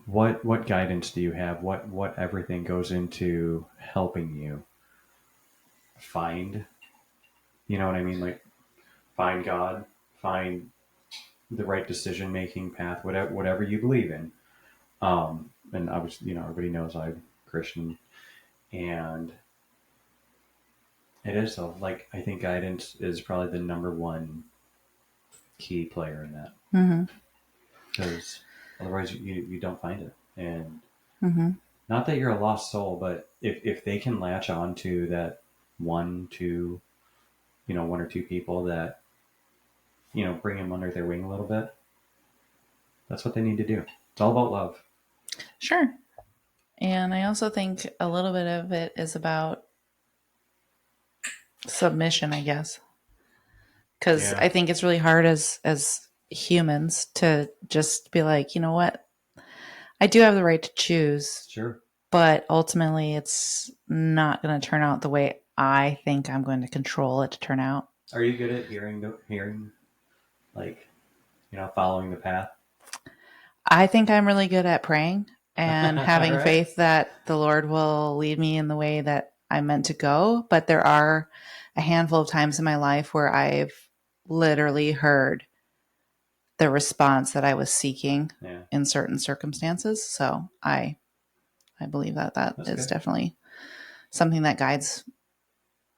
what guidance do you have? What everything goes into helping you find, you know what I mean? Like find God, find the right decision making path, whatever you believe in. And I was, everybody knows I'm Christian, and it is though. Like I think guidance is probably the number one key player in that, because otherwise you don't find it. And not that you're a lost soul, but if they can latch on to that one or two people that bring them under their wing a little bit, that's what they need to do. It's all about love. Sure. And I also think a little bit of it is about submission, I guess. Because I think it's really hard as humans to just be like, you know what? I do have the right to choose. Sure. but ultimately it's not going to turn out the way I think I'm going to control it to turn out. Are you good at hearing, like, following the path? I think I'm really good at praying and All having right. faith that the Lord will lead me in the way that I'm meant to go. But there are a handful of times in my life where I've literally heard the response that I was seeking Yeah, in certain circumstances. So I believe that that that's is good. definitely something that guides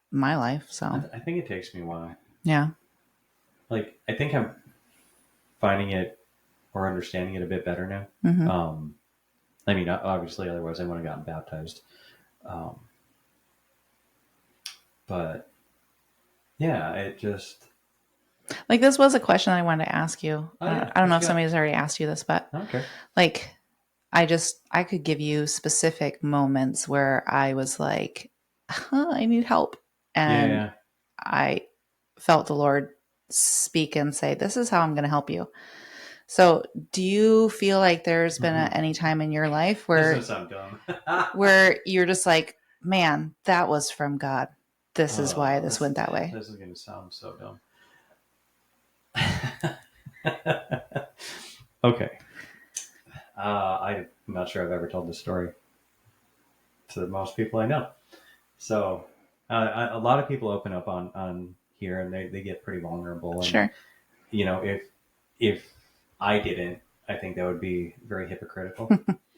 my life. So I think it takes me a while. yeah. Like, I think I'm finding it or understanding it a bit better now. Mm-hmm. I mean, obviously, otherwise I wouldn't have gotten baptized. Um, but yeah, it just. Like this was a question I wanted to ask you. Oh yeah, I don't what know you if got? somebody's already asked you this, but I don't care. like I could give you specific moments where I was like, I need help. And Yeah. I felt the Lord speak and say, this is how I'm going to help you. So do you feel like there's been any time in your life This doesn't sound dumb. where you're just like, man, that was from God. This is why Oh, this went that way. this is going to sound so dumb. Okay. I'm not sure I've ever told this story to most people I know. So, a lot of people open up on here, and they get pretty vulnerable. And Sure. if I didn't, I think that would be very hypocritical.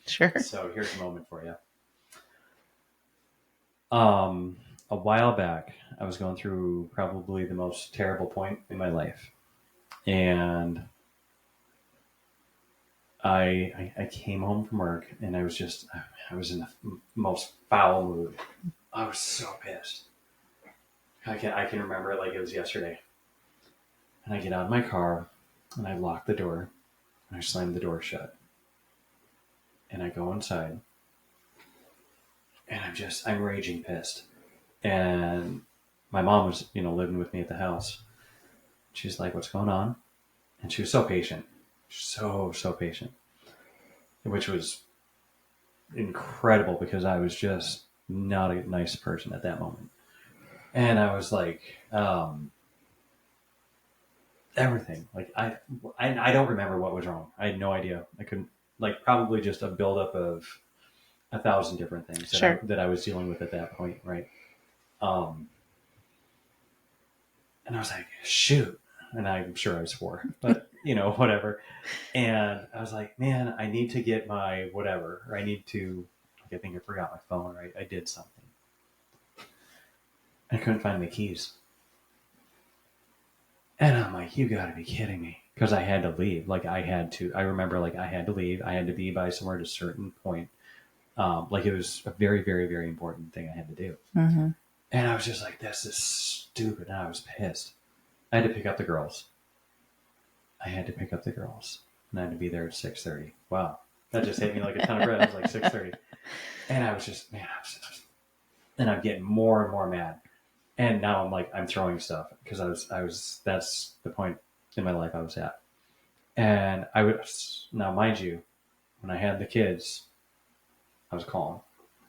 Sure. So here's a moment for you. A while back, I was going through probably the most terrible point in my life, and I came home from work, and I was in the most foul mood. I was so pissed. I can remember it like it was yesterday. And I get out of my car, and I lock the door, and I slam the door shut, and I go inside, and I'm raging pissed. And my mom was living with me at the house. She's like, "What's going on?" And she was so patient, so patient, which was incredible because I was just not a nice person at that moment. And I was like, everything. Like I don't remember what was wrong. I had no idea. I couldn't, like, probably just a buildup of 1,000 different things Sure. that I was dealing with at that point, right? Um, and I was like, shoot, and I'm sure I swore, but whatever. And I was like, man, I need to get my whatever, or I need to. Like, I think I forgot my phone, right? I did something. I couldn't find my keys. And I'm like, you got to be kidding me. Because I had to leave. Like, I remember, like, I had to leave. I had to be by somewhere at a certain point. Like, it was a very, very, very important thing I had to do. Mm-hmm. And I was just like, this is stupid. And I was pissed. I had to pick up the girls. And I had to be there at 6:30. Wow. That just hit me like a ton of bread. I was like 6:30. And I was just, man, and I'm getting more and more mad. And now I'm throwing stuff because that's the point in my life I was at. And now mind you, when I had the kids, I was calm.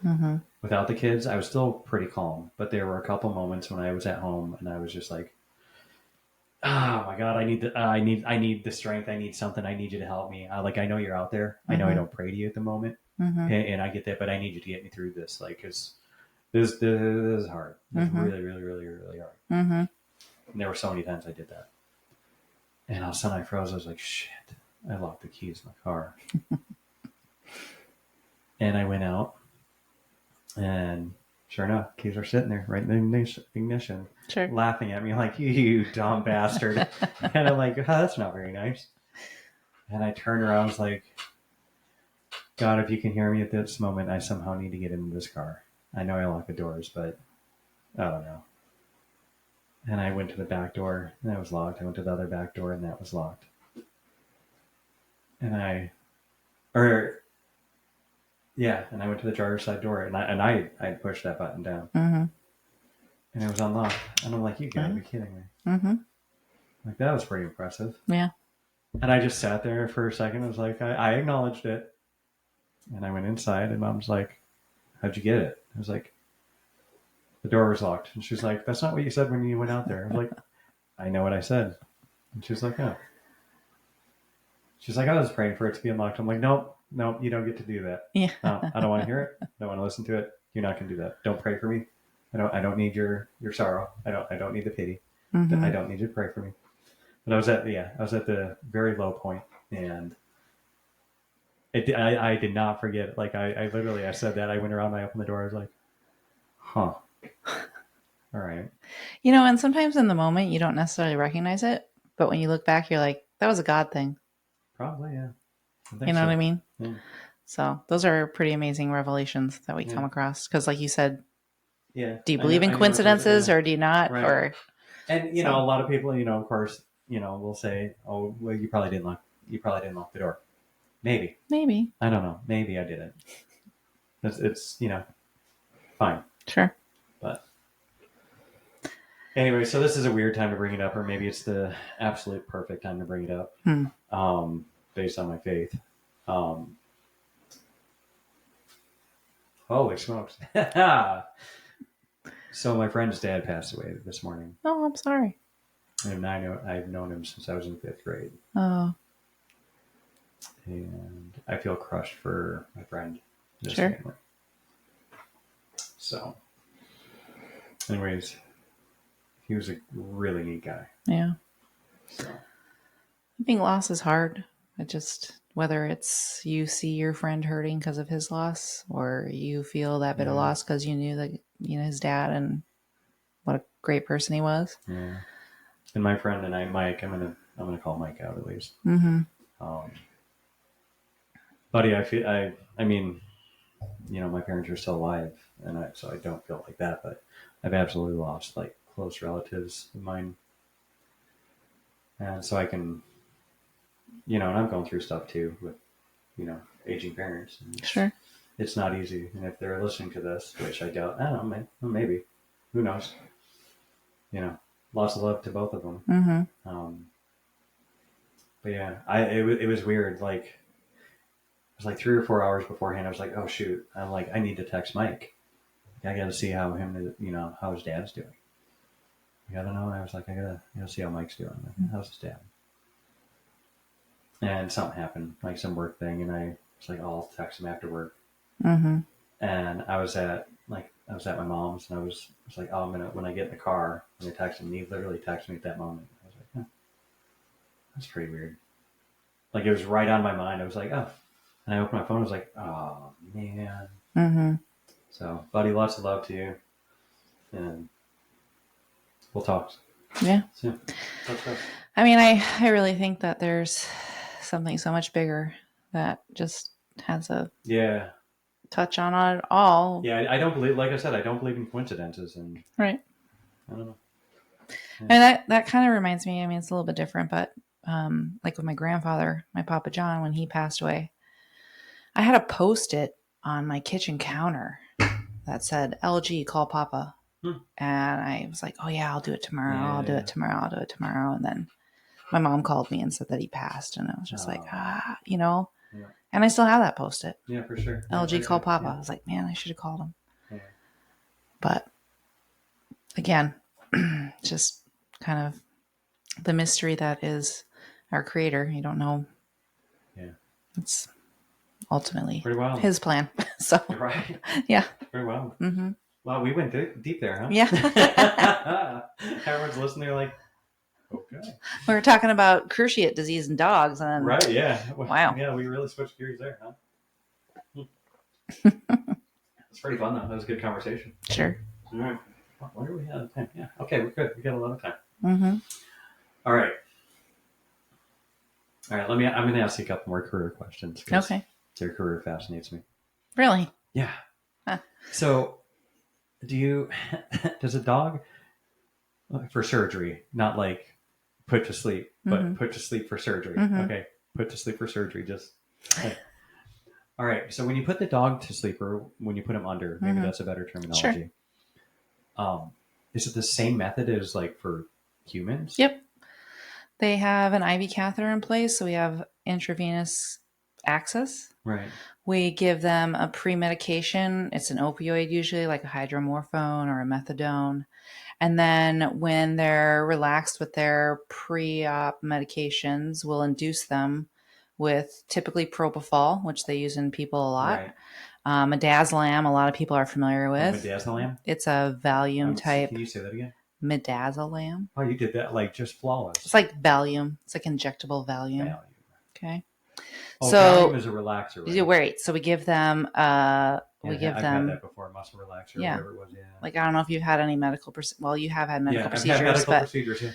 Mm-hmm. Without the kids, I was still pretty calm, but there were a couple moments when I was at home and I was just like, oh my God, I need the strength. I need something. I need you to help me. I know you're out there. I know I Mm-hmm. don't pray to you at the moment, Mm-hmm. and I get that, but I need you to get me through this. Like, cause this is hard. It's Mm-hmm. really, really, really, really hard. Mm-hmm. And there were so many times I did that. And all of a sudden I froze. I was like, shit, I locked the keys in my car. And I went out, and sure enough, keys are sitting there right in the ignition, Sure. laughing at me like, you dumb bastard. And I'm like, oh, that's not very nice. And I turned around, I was like, God, if you can hear me at this moment, I somehow need to get into this car. I know I locked the doors, but I don't know. And I went to the back door, and that was locked. I went to the other back door, and that was locked. And and I went to the driver's side door, and I pushed that button down, Mm-hmm. and it was unlocked. And I'm like, you gotta be kidding me! Mm-hmm. Like, that was pretty impressive. Yeah. And I just sat there for a second. I was like, I acknowledged it, and I went inside, and Mom's like, how'd you get it? I was like, the door was locked. And she's like, that's not what you said when you went out there. I was like, I know what I said. And she's like, oh. She's like, I was praying for it to be unlocked. I'm like, nope, you don't get to do that. Yeah. No, I don't want to hear it. I don't want to listen to it. You're not going to do that. Don't pray for me. I don't need your sorrow. I don't need the pity. Mm-hmm. I don't need you to pray for me. But I was at the very low point, and I did not forget. Like I literally, I said that. I went around, I opened the door. I was like, huh. All right. And sometimes in the moment you don't necessarily recognize it, but when you look back, you're like, that was a God thing. Probably, yeah. You know what I mean? Yeah. So those are pretty amazing revelations that we come across. Because like you said, yeah. Do you believe in coincidences or do you not? Right. Or and a lot of people, of course, will say, "Oh, well, you probably didn't lock the door." Maybe. I don't know. Maybe I didn't. It's fine. Sure. But anyway, so this is a weird time to bring it up, or maybe it's the absolute perfect time to bring it up, based on my faith. Holy smokes! So my friend's dad passed away this morning. Oh, I'm sorry. And I've known him since I was in 5th grade. Oh. And I feel crushed for my friend. Sure. Family. So, anyways, he was a really neat guy. Yeah. So. I think loss is hard. Whether it's you see your friend hurting because of his loss, or you feel that bit of loss because you knew that his dad and what a great person he was. Yeah. And my friend and I, Mike, I'm gonna call Mike out at least. Mm-hmm. Buddy, I mean, my parents are still alive, and so I don't feel like that, but I've absolutely lost like close relatives of mine, and so I can, and I'm going through stuff too with, aging parents. Sure. It's not easy, and if they're listening to this, which I doubt, I don't know, maybe, who knows? Lots of love to both of them. Mm-hmm. But yeah, it was weird. Like, it was like 3 or 4 hours beforehand. I was like, oh shoot, I'm like, I need to text Mike. I got to see how how his dad's doing. I don't know. I was like, I gotta see how Mike's doing. Like, how's his dad? And something happened, like some work thing, and I was like, oh, I'll text him after work. Mm-hmm. And I was at my mom's, and I was like, oh, when I get in the car, I'm gonna text him. And he literally texted me at that moment. I was like, that's pretty weird. Like, it was right on my mind. I was like, oh, and I opened my phone. I was like, oh man. Mm-hmm. So, buddy, lots of love to you, and we'll talk. Yeah. So, I mean, I really think that there's something so much bigger that just has a touch on it all. Yeah, I don't believe, like I said, I don't believe in coincidences, and right. I don't know. Yeah. And that kind of reminds me. I mean, it's a little bit different, but like with my grandfather, my Papa John, when he passed away, I had a Post-it on my kitchen counter that said, "LG, call Papa." And I was like, oh yeah, I'll do it tomorrow. Yeah. I'll do it tomorrow. I'll do it tomorrow. And then my mom called me and said that he passed. And I was just like, Yeah. And I still have that Post-it. Yeah, for sure. LG, call Papa. Yeah. I was like, man, I should have called him. Yeah. But again, just kind of the mystery that is our Creator. You don't know. Yeah. It's ultimately his plan. So, right. Yeah. Very well. Mm-hmm. Wow, we went deep there, huh? Yeah. Everyone's listening. They're like, okay. We were talking about cruciate disease in dogs. And right, yeah. Wow. Yeah, we really switched gears there, huh? It's pretty fun, though. That was a good conversation. Sure. All right. What do we have? Time? Yeah. Okay, we're good. We got a lot of time. Mm-hmm. All right. I'm going to ask you a couple more career questions. Okay. Your career fascinates me. Really? Yeah. Huh. So, does a dog, for surgery, not like put to sleep, but put to sleep for surgery? Mm-hmm. Okay. Put to sleep for surgery. Just, okay. All right. So when you put the dog to sleep, or when you put him under, maybe that's a better terminology. Sure. Is it the same method as like for humans? Yep. They have an IV catheter in place. So we have intravenous access. Right. We give them a pre-medication. It's an opioid usually, like a hydromorphone or a methadone. And then when they're relaxed with their pre-op medications, we'll induce them with typically propofol, which they use in people a lot. Right. Midazolam, a lot of people are familiar Oh, with. midazolam? It's a Valium type. Can you say that again? Midazolam. Oh, you did that like just flawless. It's like Valium. It's like injectable Valium. Valium. Okay. Oh, So Valium is a relaxer, right? right. So we give them I've had that before, muscle relaxer or whatever it was. Yeah. Like I don't know if you've had any medical well, you have had medical procedures. I've had medical procedures, yeah.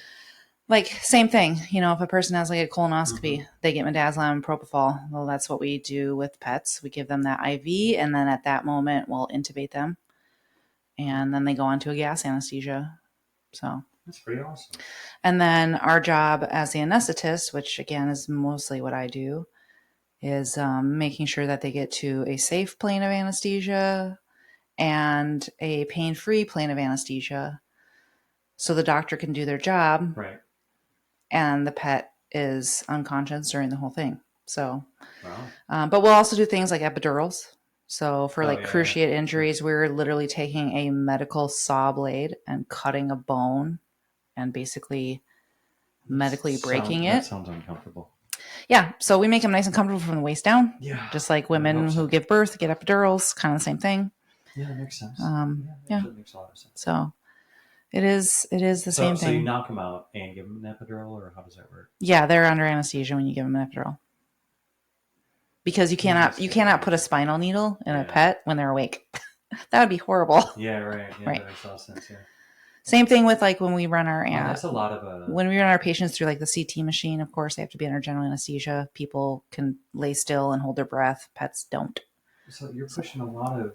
Like same thing, you know, if a person has like a colonoscopy, they get midazolam and propofol. Well, that's what we do with pets. We give them that IV, and then at that moment, we'll intubate them, and then they go on to a gas anesthesia. So that's pretty awesome. And then our job as the anesthetist, which again is mostly what I do, is making sure that they get to a safe plane of anesthesia and a pain-free plane of anesthesia, so the doctor can do their job. Right. And the pet is unconscious during the whole thing. So, but we'll also do things like epidurals. So for cruciate injuries, we're literally taking a medical saw blade and cutting a bone and basically medically breaking it. That sounds uncomfortable. Yeah. So we make them nice and comfortable from the waist down. Yeah. Just like women who give birth get epidurals, kind of the same thing. Yeah, that makes sense. That makes a lot of sense. So it is the same thing. So you knock them out and give them an epidural, or how does that work? Yeah, they're under anesthesia when you give them an epidural. Because you cannot put a spinal needle in a pet when they're awake. That would be horrible. Yeah, right. Yeah, right. That makes a lot of sense. Yeah. Same thing with like when we run our that's a lot of when we run our patients through like the CT machine. Of course, they have to be under general anesthesia. People can lay still and hold their breath. Pets don't. So you're pushing a lot of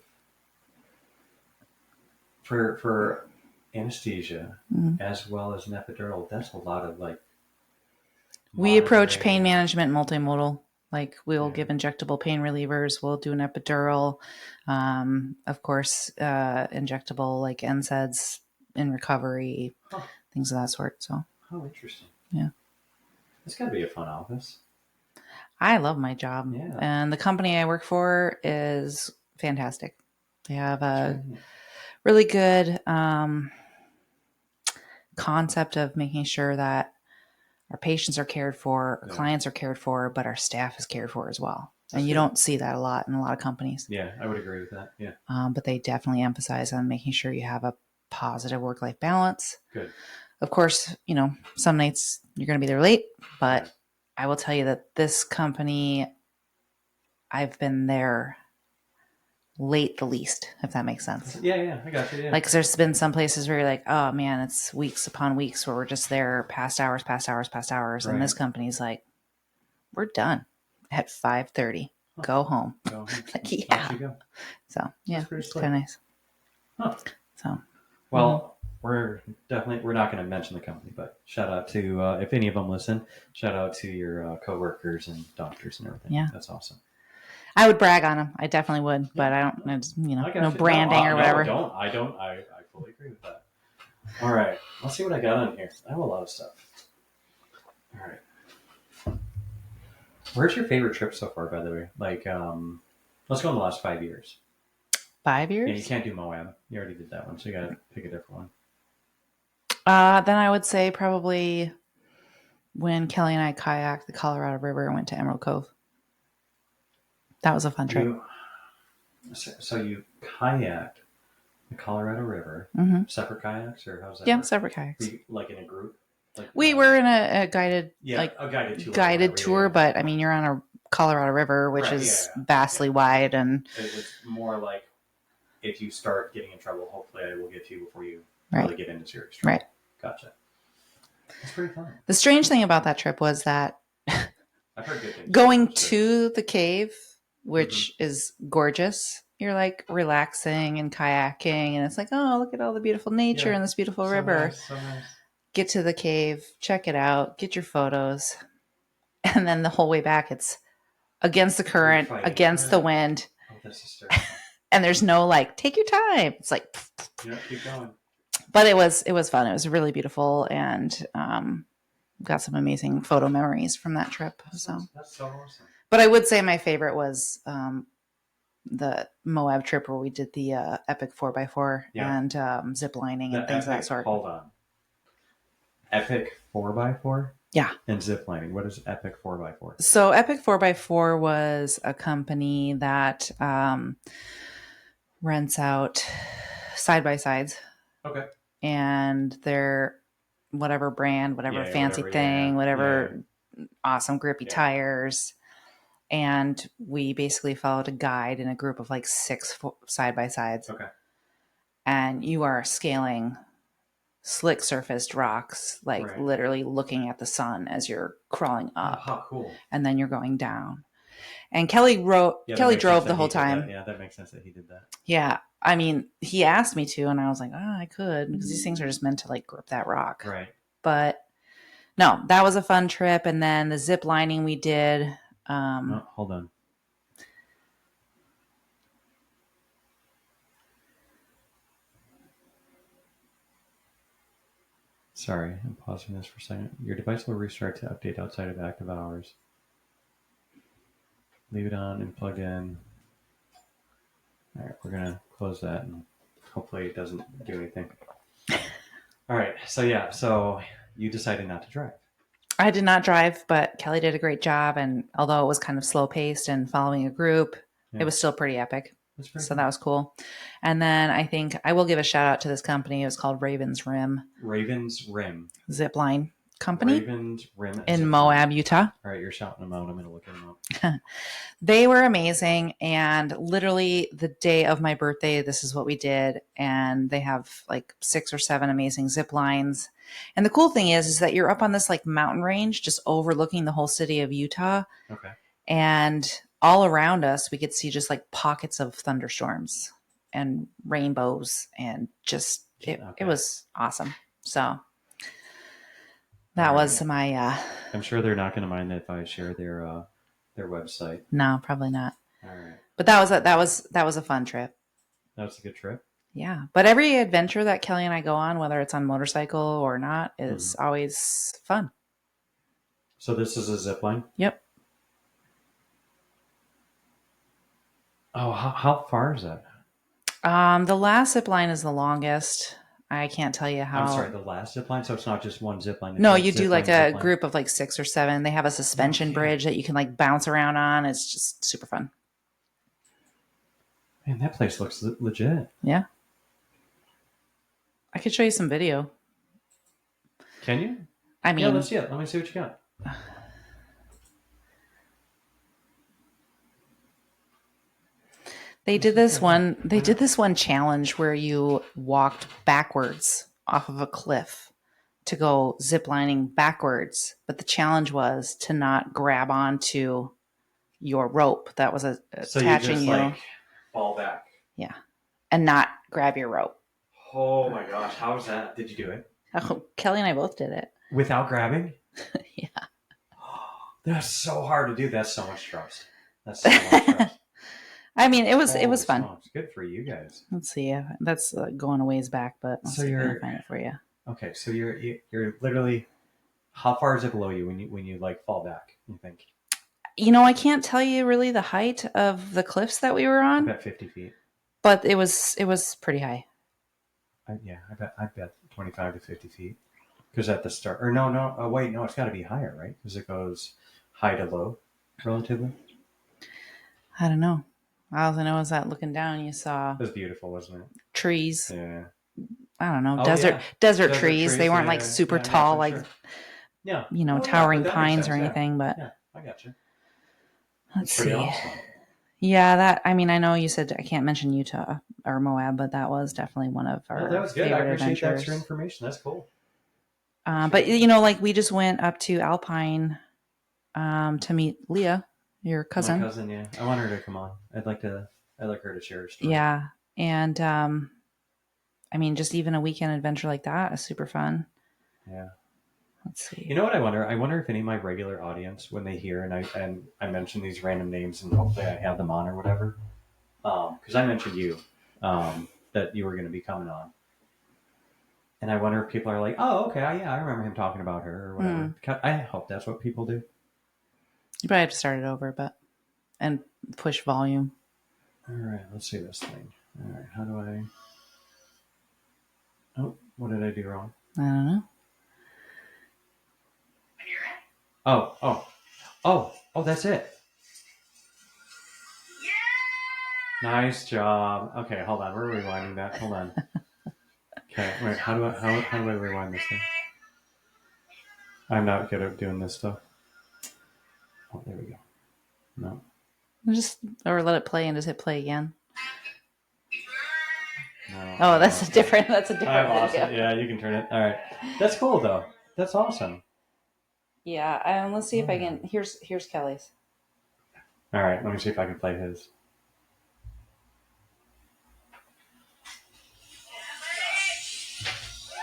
for anesthesia as well as an epidural. That's a lot of like. We approach pain management multimodal. Like we'll give injectable pain relievers. We'll do an epidural. Of course, injectable like NSAIDs in recovery, things of that sort. So. Oh, interesting. Yeah. It's got to be a fun office. I love my job. Yeah. And the company I work for is fantastic. They have a really good concept of making sure that our patients are cared for, our clients are cared for, but our staff is cared for as well. And you don't see that a lot in a lot of companies. Yeah, I would agree with that. Yeah. But they definitely emphasize on making sure you have a positive work-life balance. Good. Of course, you know, some nights you're going to be there late, but I will tell you that this company, I've been there late the least, if that makes sense. Yeah, I got you. Yeah. Like, 'cause there's been some places where you're like, oh man, it's weeks upon weeks where we're just there past hours. Right. And this company's like, we're done at 5:30. Go home. Like, yeah. Go. So, yeah, it's kind of nice. Huh. So, well, we're not going to mention the company, but shout out to, if any of them listen, shout out to your coworkers and doctors and everything. Yeah. That's awesome. I would brag on them. I definitely would, but I don't, no branding or whatever. I fully agree with that. All right. Let's see what I got on here. I have a lot of stuff. All right. Where's your favorite trip so far, by the way? Like, let's go in the last 5 years. 5 years? Yeah, you can't do Moab. You already did that one, so you got to pick a different one. Then I would say probably when Kelly and I kayaked the Colorado River and went to Emerald Cove. That was a fun trip. So you kayaked the Colorado River, separate kayaks, or how's that? Yeah, work? Separate kayaks. Like in a group? Like, we were in a guided, guided tour, but I mean, you're on a Colorado River, which is vastly wide, and it's more like if you start getting in trouble, hopefully I will get to you before you really get into serious trouble. Right. Gotcha. That's pretty fun. The strange thing about that trip was that I've heard good things going to the cave, which is gorgeous. You're like relaxing and kayaking, and it's like, oh, look at all the beautiful nature and this beautiful river. Nice, so nice. Get to the cave, check it out, get your photos. And then the whole way back, it's against the current, against the wind. Oh, that's hysterical. And there's no like, take your time. It's like, keep going. But it was fun. It was really beautiful, and got some amazing photo memories from that trip. That's so awesome. But I would say my favorite was the Moab trip where we did the epic 4x4 and zip lining and things of that sort. Hold on. Epic 4x4? Yeah. And zip lining. What is Epic 4x4? So Epic 4x4 was a company that rents out side-by-sides. Okay. And they're whatever brand, whatever fancy thing, whatever awesome grippy tires. And we basically followed a guide in a group of like 6 side-by-sides. Okay. And you are scaling slick surfaced rocks, like literally looking at the sun as you're crawling up. Oh, how cool. And then you're going down. And Kelly drove the whole time. Yeah, that makes sense that he did that. Yeah. I mean, he asked me to, and I was like, oh, I could, because these things are just meant to like grip that rock. Right. But no, that was a fun trip. And then the zip lining we did. No, hold on. Sorry, I'm pausing this for a second. Your device will restart to update outside of active hours. Leave it on and plug in. All right, we're going to close that and hopefully it doesn't do anything. All right, so you decided not to drive. I did not drive, but Kelly did a great job. And although it was kind of slow paced and following a group, it was still pretty epic. So that was cool. And then I think I will give a shout out to this company. It was called Raven's Rim. Raven's Rim. Zipline company. Raven's Rim. In Moab, Utah. All right, you're shouting them out. I'm going to look them up. They were amazing. And literally the day of my birthday, this is what we did. And they have like 6 or 7 amazing zip lines. And the cool thing is that you're up on this like mountain range, just overlooking the whole city of Utah. Okay. And all around us, we could see just like pockets of thunderstorms and rainbows, and just it was awesome. So that was my. I'm sure they're not going to mind if I share their website. No, probably not. All right. But that was a fun trip. That was a good trip. Yeah, but every adventure that Kelly and I go on, whether it's on motorcycle or not, is always fun. So this is a zip line? Yep. Oh, how far is that? The last zip line is the longest. I can't tell you how. I'm sorry, the last zip line? So it's not just one zip line? No, you do like a group of like 6 or 7. They have a suspension bridge that you can like bounce around on. It's just super fun. Man, that place looks legit. Yeah. I could show you some video. Can you? I mean, yeah, let's see it. Let me see what you got. They did this one challenge where you walked backwards off of a cliff to go ziplining backwards, but the challenge was to not grab onto your rope that was attaching you. Like fall back. Yeah, and not grab your rope. Oh my gosh, how was that? Did you do it? Oh, Kelly and I both did it. Without grabbing? Yeah. That's so hard to do. That's so much trust. That's so much trust. I mean, it was fun. Smokes. Good for you guys. Let's see. That's going a ways back, but I'll see if I can find it for you. Okay, so you're literally, how far is it below you when you like fall back? You think? You know, I can't tell you really the height of the cliffs that we were on. I bet 50 feet. But it was pretty high. I bet 25 to 50 feet. Because at the start, or no, wait, no, it's got to be higher, right? Because it goes high to low, relatively. I don't know. All I know is that looking down, you saw. It was beautiful, wasn't it? Trees. Yeah. I don't know. Desert trees. They weren't like super tall, like, towering pines or anything, but. Yeah, I got you. Let's see. Awesome. Yeah, I know you said I can't mention Utah or Moab, but that was definitely one of our that was good. favorite I appreciate adventures. The extra information. That's cool. But like we just went up to Alpine to meet Leah, your cousin. My cousin, yeah. I want her to come on. I'd like her to share her story. Yeah, and just even a weekend adventure like that is super fun. Yeah. Let's see. You know what I wonder? I wonder if any of my regular audience, when they hear and I mention these random names and hopefully I have them on or whatever, because I mentioned you, that you were going to be coming on. And I wonder if people are like, oh, okay, I remember him talking about her or whatever. I hope that's what people do. You probably have to start it over, but... and push volume. All right, let's see this thing. All right, how do I? Oh, what did I do wrong? I don't know. Oh, that's it. Nice job. Okay, hold on. We're rewinding that. Hold on. Okay, wait. How do I rewind this thing? I'm not good at doing this stuff. Oh, there we go. No. Or let it play and just hit play again. No. Oh, that's a different. I lost it. Yeah, you can turn it. All right. That's cool though. That's awesome. Yeah, let's see if I can. Here's Kelly's. All right, let me see if I can play his.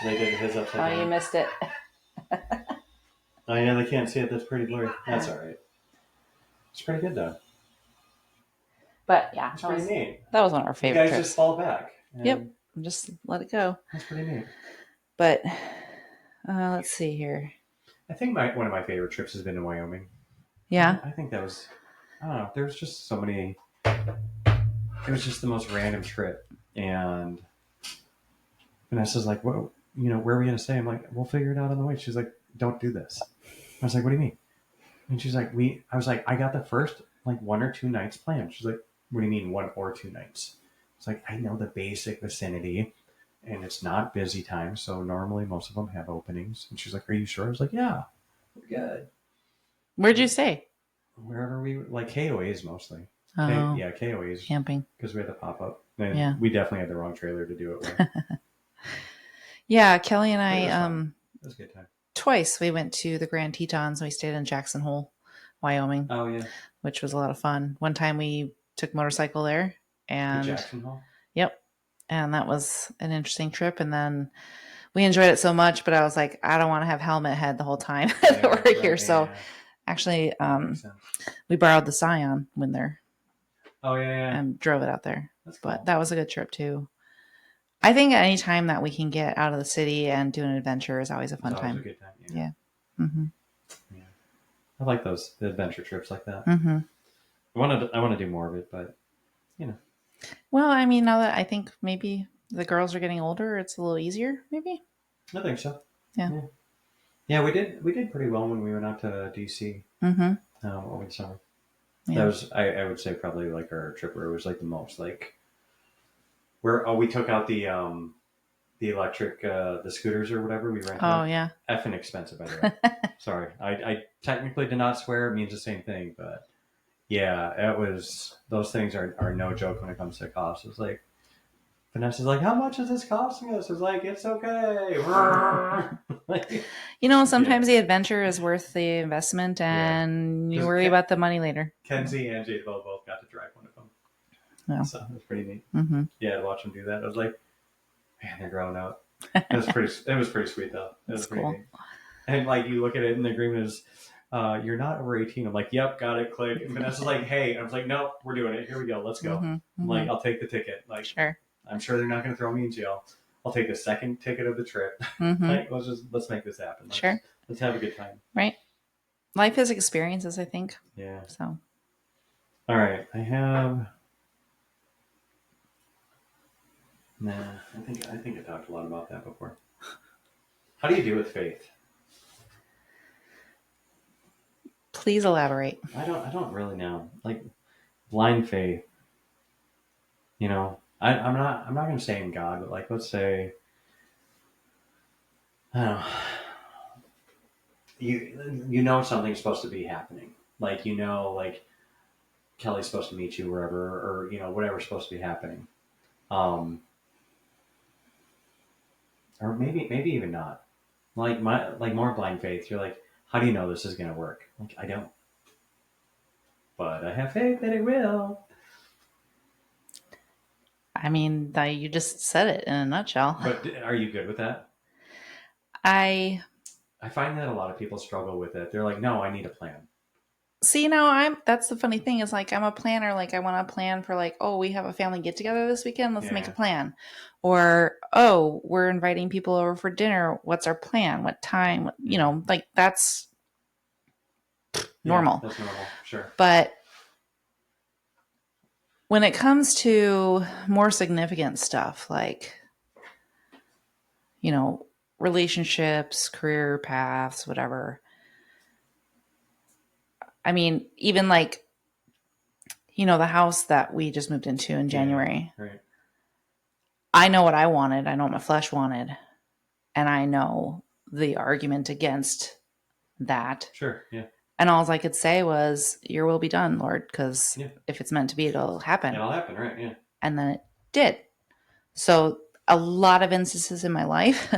They did his upside down. Oh, you missed it. Oh yeah, they can't see it. That's pretty blurry. That's all right. It's pretty good though. But yeah, it's pretty neat. That was one of our favorite. You guys trips. just fall back. Yep, just let it go. That's pretty neat. But let's see here. I think one of my favorite trips has been to Wyoming. Yeah. I think that was. I don't know. There was just so many. It was just the most random trip, and Vanessa's like, "What? Where are we gonna stay?" I'm like, "We'll figure it out on the way." She's like, "Don't do this." I was like, "What do you mean?" And she's like, I was like, "I got the first like 1 or 2 nights planned." She's like, "What do you mean 1 or 2 nights?" It's like, I know the basic vicinity, and it's not busy time, so normally most of them have openings. And she's like, "Are you sure?" I was like, "Yeah, we're good." Where'd you stay? Wherever like KOAs mostly. Oh, yeah, KOAs camping because we had the pop up. And yeah, we definitely had the wrong trailer to do it with. Yeah, Kelly and I it was a good time. Twice we went to the Grand Tetons. We stayed in Jackson Hole, Wyoming. Oh yeah, which was a lot of fun. One time we took motorcycle there, and Jackson Hole. Yep, and that was an interesting trip. And then we enjoyed it so much, but I was like, I don't want to have helmet head the whole time that we're here. Yeah. So actually, we borrowed the Scion when there. Oh yeah. And drove it out there. That's cool. But that was a good trip too. I think any time that we can get out of the city and do an adventure is always a fun time. Always a good time. Yeah. Mm-hmm. Yeah. I like the adventure trips like that. Mm-hmm. I want to do more of it, but Well, I mean, now that I think maybe the girls are getting older, it's a little easier. Maybe. I think so. Yeah. Yeah, we did pretty well when we went out to DC over the summer. Yeah. That was I would say probably like our trip where it was like the most like where we took out the electric the scooters or whatever we rented. Oh yeah. Effing expensive by the way. Sorry. I technically did not swear, it means the same thing, but yeah, it was those things are no joke when it comes to cost. It's like Vanessa's like, how much is this costing us? It's like, it's okay. Sometimes the adventure is worth the investment, and you worry about the money later. Kenzie and Jade both got to drive one of them. Yeah. So it was pretty neat. Mm-hmm. Yeah, to watch them do that. I was like, man, they're growing up. It was pretty sweet though. It was pretty neat. And like you look at it and the agreement is, you're not over 18. I'm like, yep, got it, click. And Vanessa's like, hey. I was like, no, we're doing it. Here we go. Let's go. Mm-hmm. I'm like, I'll take the ticket. Like, sure. I'm sure they're not going to throw me in jail. I'll take the second ticket of the trip. Mm-hmm. Like, let's make this happen. Let's have a good time. Right. Life is experiences, I think. Yeah. So. All right. I have. Nah, I think I talked a lot about that before. How do you do with faith? Please elaborate. I don't really know. Like blind faith. I'm not going to say in God, but like let's say I don't know. You know something's supposed to be happening. Like like Kelly's supposed to meet you wherever, or whatever's supposed to be happening. Or maybe even not. Like more blind faith. You're like, how do you know this is going to work? Like I don't. But I have faith that it will. I mean, you just said it in a nutshell. But are you good with that? I find that a lot of people struggle with it. They're like, no, I need a plan. See, that's the funny thing is like, I'm a planner. Like I want to plan for like, oh, we have a family get together this weekend. Let's make a plan. Or, oh, we're inviting people over for dinner. What's our plan? What time? Like that's normal. That's normal. Sure. But when it comes to more significant stuff like, relationships, career paths, whatever. I mean, even like, the house that we just moved into in January. Yeah, right. I know what I wanted. I know what my flesh wanted. And I know the argument against that. Sure. Yeah. And all I could say was, your will be done, Lord, because Yeah. if it's meant to be, it'll happen. It'll happen, right? Yeah. And then it did. So a lot of instances in my life,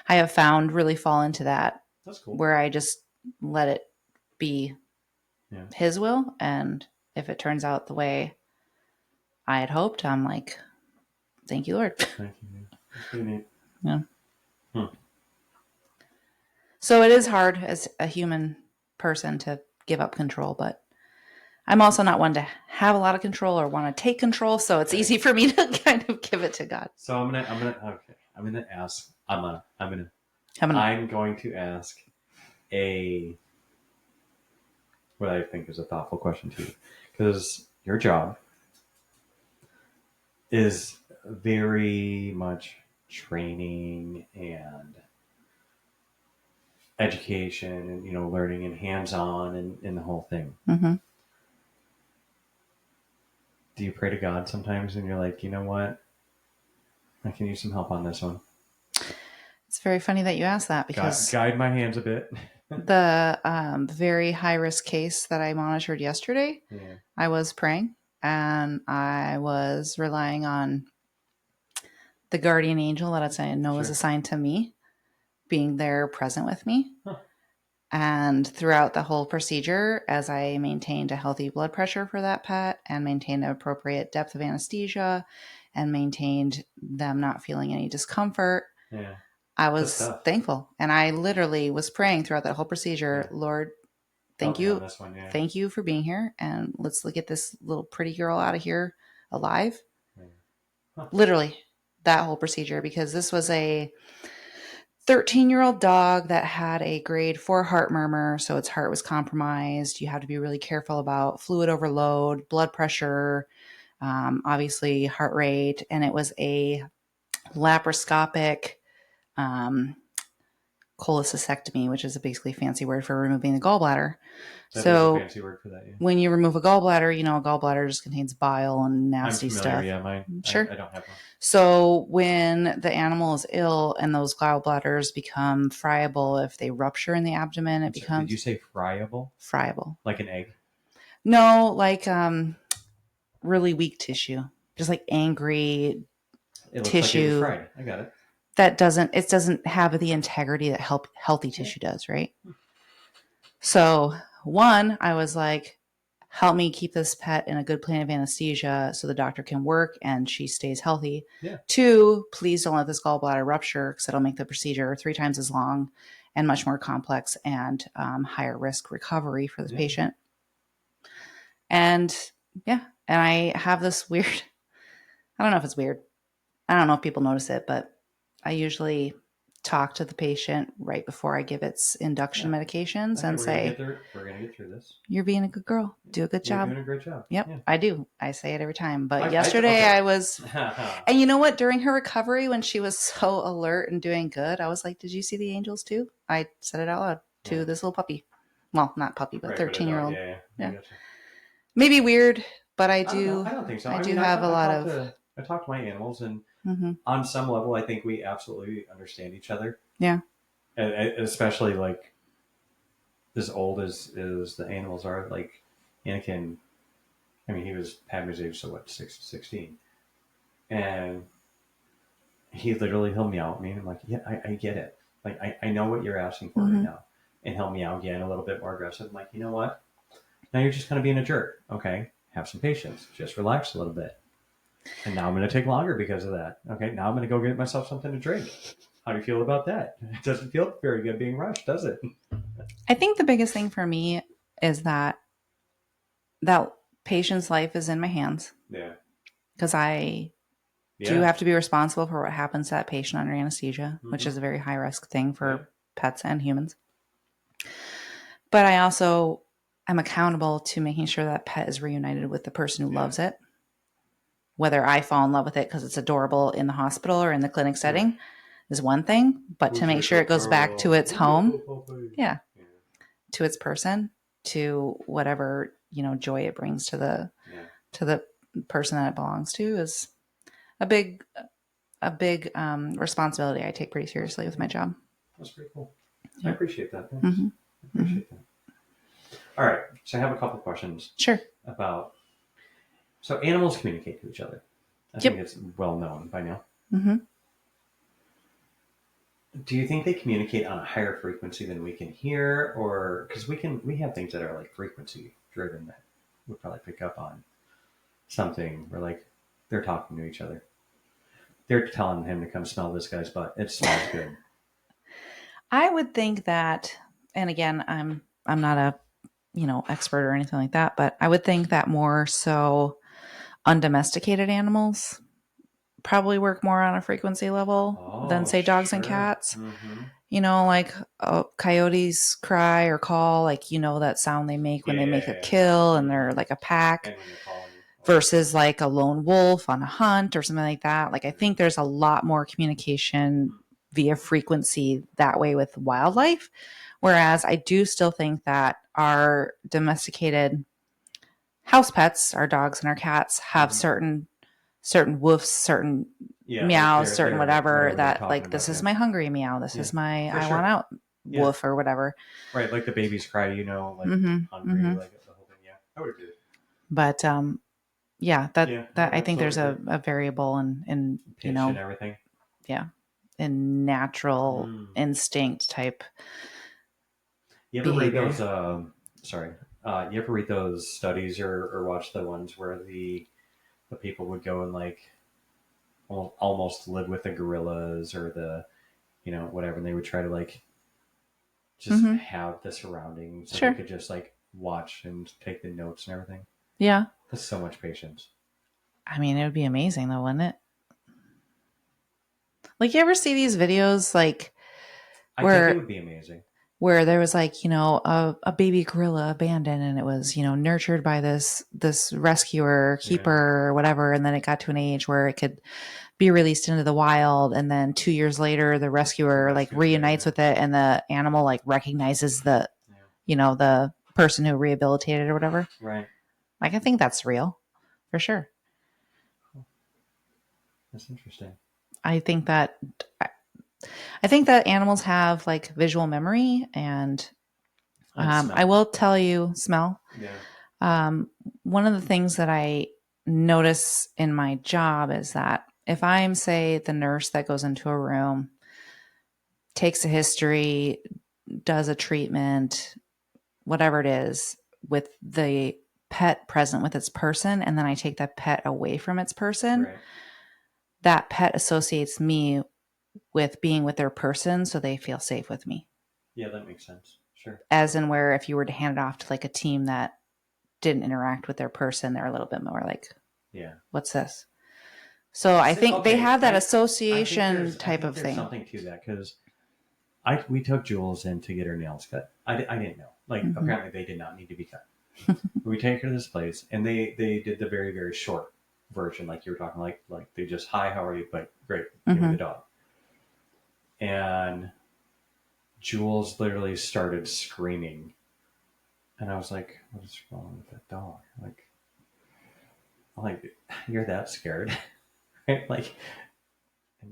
I have found really fall into that. That's cool. Where I just let it be his will. And if it turns out the way I had hoped, I'm like, thank you, Lord. Thank you. That's pretty neat. Yeah. So it is hard as a human person to give up control, but I'm also not one to have a lot of control or want to take control. So it's easy for me to kind of give it to God. So I'm going to ask what I think is a thoughtful question to you, because your job is very much training and education and learning and hands-on and the whole thing. Mm-hmm. Do you pray to God sometimes and you're like, you know what, I can use some help on this one? It's very funny that you asked that, because guide my hands a bit. The very high risk case that I monitored yesterday, I was praying and I was relying on the guardian angel that I know was assigned to me being there present with me. Huh. And throughout the whole procedure, as I maintained a healthy blood pressure for that pet and maintained an appropriate depth of anesthesia and maintained them not feeling any discomfort, I was thankful. And I literally was praying throughout that whole procedure, Lord, thank you. Thank you for being here. And let's get this little pretty girl out of here alive. Literally that whole procedure, because this was a 13-year-old dog that had a grade 4 heart murmur. So its heart was compromised. You have to be really careful about fluid overload, blood pressure, obviously heart rate. And it was a laparoscopic cholecystectomy, which is a basically fancy word for removing the gallbladder. That is a fancy word for that, yeah. When you remove a gallbladder, a gallbladder just contains bile and nasty stuff. Yeah, mine. Sure. I don't have one. So when the animal is ill and those gallbladders become friable, if they rupture in the abdomen, it becomes... Did you say friable? Friable. Like an egg? No, like really weak tissue. Just like angry tissue. Like it was fried. I got it. It doesn't have the integrity that healthy tissue does, right? So one, I was like, help me keep this pet in a good plan of anesthesia so the doctor can work and she stays healthy. Yeah. 2, please don't let this gallbladder rupture, because it'll make the procedure 3 times as long and much more complex and higher risk recovery for the patient. And I have this weird, I don't know if it's weird. I don't know if people notice it, but I usually talk to the patient right before I give its induction medications and say, we're going to get through this. You're being a good girl. Do a good job. You're doing a great job. Yep, yeah. I do. I say it every time. But yesterday I was, and you know what? During her recovery, when she was so alert and doing good, I was like, did you see the angels too? I said it out loud to this little puppy. Well, not puppy, but 13-year-old. Yeah. Maybe weird, but I do. I don't think so. I have a lot of. I talk to my animals, and on some level, I think we absolutely understand each other. Yeah. And especially like as old as the animals are, like Anakin. I mean, he was Padme's age, so what, 16, and he'll meow at me, and I'm like, yeah, I get it. Like I know what you're asking for right now, and he'll meow again, a little bit more aggressive. I'm like, you know what? Now you're just kind of being a jerk. Okay, have some patience. Just relax a little bit. And now I'm going to take longer because of that. Okay, now I'm going to go get myself something to drink. How do you feel about that? It doesn't feel very good being rushed, does it? I think the biggest thing for me is that patient's life is in my hands. Yeah. Because I do have to be responsible for what happens to that patient under anesthesia, which is a very high risk thing for pets and humans. But I also am accountable to making sure that pet is reunited with the person who loves it. whether I fall in love with it because it's adorable in the hospital or in the clinic setting is one thing, but to make sure it goes back to its home, yeah, to its person, to whatever, joy it brings to the person that it belongs to is a big responsibility I take pretty seriously with my job. That's pretty cool. I appreciate that. Thanks. I appreciate that. All right. So I have a couple questions. Sure. So animals communicate to each other. I think it's well known by now. Do you think they communicate on a higher frequency than we can hear, or because we have things that are like frequency driven that would probably pick up on something where like they're talking to each other. They're telling him to come smell this guy's butt. It smells good. I would think that, and again, I'm not a expert or anything like that, but I would think that more so undomesticated animals probably work more on a frequency level than say dogs and cats. Like coyotes cry or call, like that sound they make when they make a kill and they're like a pack versus like a lone wolf on a hunt or something like that. Like I think there's a lot more communication via frequency that way with wildlife. Whereas I do still think that our domesticated house pets, our dogs and our cats, have certain woofs, certain meows, certain whatever that like this is my hungry meow, this is my I want out woof or whatever. Right, like the babies cry, like hungry, like the whole thing. Yeah, I would agree. But that I think there's a variable in pitch and everything. Yeah, in natural instinct type. You ever read those? You ever read those studies or watch the ones where the people would go and like almost live with the gorillas or the whatever, and they would try to like just have the surroundings so they could just like watch and take the notes and everything. Yeah, that's so much patience. I mean, it would be amazing though, wouldn't it? Like, you ever see these videos like where I think it would be amazing, where there was like, a baby gorilla abandoned and it was, nurtured by this rescuer, keeper, or whatever. And then it got to an age where it could be released into the wild. And then 2 years later, the rescuer like reunites with it and the animal like recognizes the, the person who rehabilitated or whatever. Right. Like, I think that's real for sure. That's interesting. I think that animals have like visual memory and I will tell you, smell. Yeah. One of the things that I notice in my job is that if I'm, say, the nurse that goes into a room, takes a history, does a treatment, whatever it is, with the pet present with its person, and then I take that pet away from its person, right, that pet associates me with being with their person, so they feel safe with me. Yeah, that makes sense. Sure. As in where if you were to hand it off to like a team that didn't interact with their person, they're a little bit more like, yeah, what's this? So I think they have that association type of thing. There's something to that because we took Jules in to get her nails cut. I didn't know. Like, apparently they did not need to be cut. We take her to this place and they did the very, very short version, like you were talking, like they just, hi, how are you? But great, give me the dog. And Jules literally started screaming. And I was like, what is wrong with that dog? Like you're that scared. Right? Like,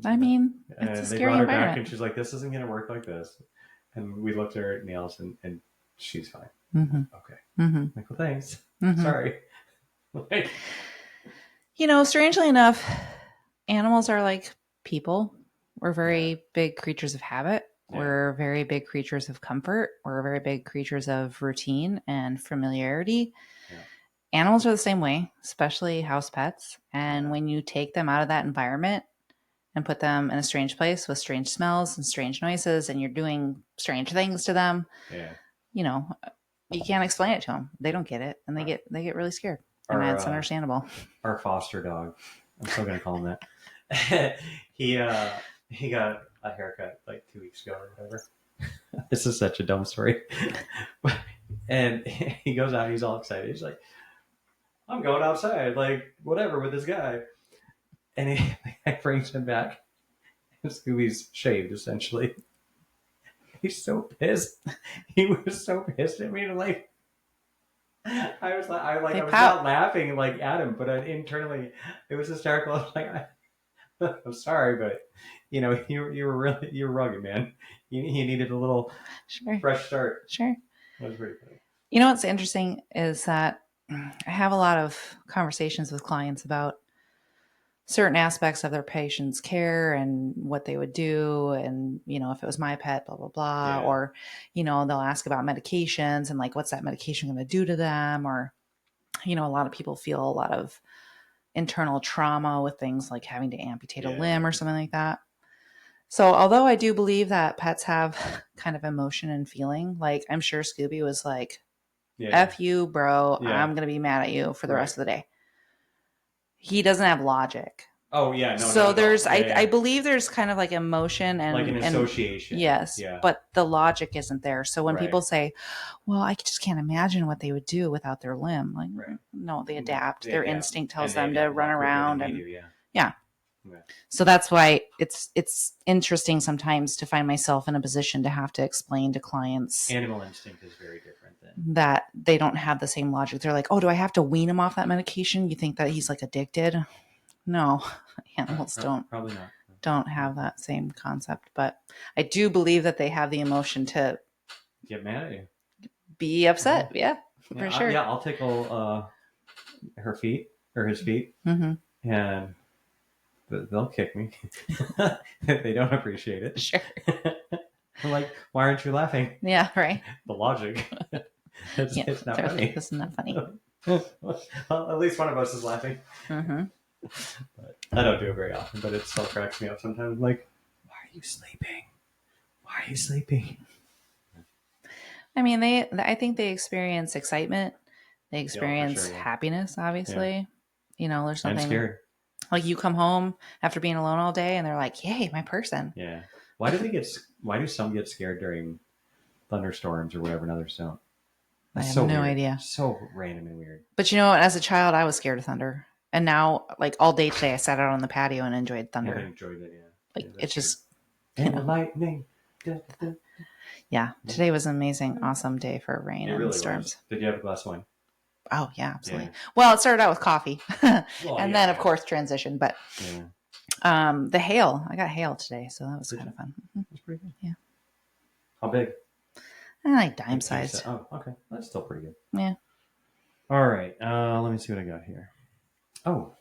I mean, it's a scary environment. Back and she's like, this isn't going to work like this. And we looked at her nails and she's fine. Okay. Like, well, thanks. Sorry. Like, strangely enough, animals are like people. We're very big creatures of habit. Yeah. We're very big creatures of comfort. We're very big creatures of routine and familiarity. Yeah. Animals are the same way, especially house pets. And when you take them out of that environment and put them in a strange place with strange smells and strange noises, and you're doing strange things to them, you can't explain it to them. They don't get it, and they get really scared. And that's understandable. Our foster dog, I'm still going to call him that. He got a haircut like 2 weeks ago or whatever. This is such a dumb story. And he goes out, he's all excited. He's like, I'm going outside, like whatever, with this guy. And he brings him back. And Scooby's shaved, essentially. He's so pissed. He was so pissed at me. Like, I was not laughing like at him, but internally, it was hysterical. I was like, I'm sorry, but you were rugged, man. You needed a little fresh start. Sure. That was pretty funny. You know what's interesting is that I have a lot of conversations with clients about certain aspects of their patient's care and what they would do. And, if it was my pet, blah, blah, blah. Yeah. Or, they'll ask about medications and like, what's that medication going to do to them? Or, a lot of people feel a lot of internal trauma with things like having to amputate a limb or something like that. So although I do believe that pets have kind of emotion and feeling, like I'm sure Scooby was like, F you, bro, I'm going to be mad at you for the rest of the day. He doesn't have logic. Oh yeah. No, so there's, I believe there's kind of like emotion and like an association. Yes. Yeah. But the logic isn't there. So when people say, well, I just can't imagine what they would do without their limb. Like, no, they adapt. Their instinct tells them to run around and yeah. So that's why it's interesting sometimes to find myself in a position to have to explain to clients. Animal instinct is very different then. That they don't have the same logic. They're like, oh, do I have to wean him off that medication? You think that he's like addicted? No, animals probably not. Don't have that same concept. But I do believe that they have the emotion to get mad at you, be upset. Yeah, for sure. I'll tickle her feet or his feet, and they'll kick me. They don't appreciate it. Sure. I'm like, why aren't you laughing? Yeah, right. The logic. It's not funny. This is not funny. Well, at least one of us is laughing. But I don't do it very often, but it still cracks me up sometimes. I'm like, why are you sleeping? Why are you sleeping? I mean, I think they experience excitement. They experience happiness, obviously. Yeah. There's something. I'm scared. Like you come home after being alone all day and they're like, yay, my person. Yeah. Why do some get scared during thunderstorms or whatever and others don't? That's I have no idea. So random and weird. But as a child, I was scared of thunder. And now, like all day today, I sat out on the patio and enjoyed thunder. I enjoyed it, yeah. Like it's just... And lightning. Yeah. Today was an amazing, awesome day for rain and storms. Was. Did you have a glass of wine? Oh, yeah, absolutely. Yeah. Well, it started out with coffee. Then, of course, transition. But the hail. I got hail today, so that was kind of fun. That's pretty good. Yeah. How big? Like dime sized. Oh, okay. That's still pretty good. Yeah. All right. Let me see what I got here. Oh,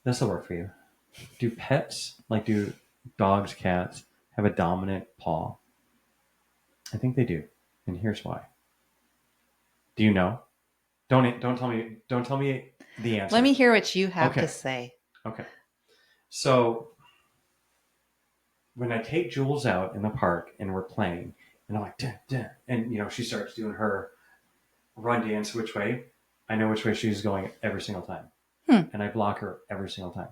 this will work for you. Do dogs, cats have a dominant paw? I think they do. And here's why. Do you know? Don't tell me the answer. Let me hear what you have to say. Okay. So when I take Jules out in the park and we're playing, and I'm like, dun, dun, and she starts doing her run dance which way, I know which way she's going every single time. And I block her every single time.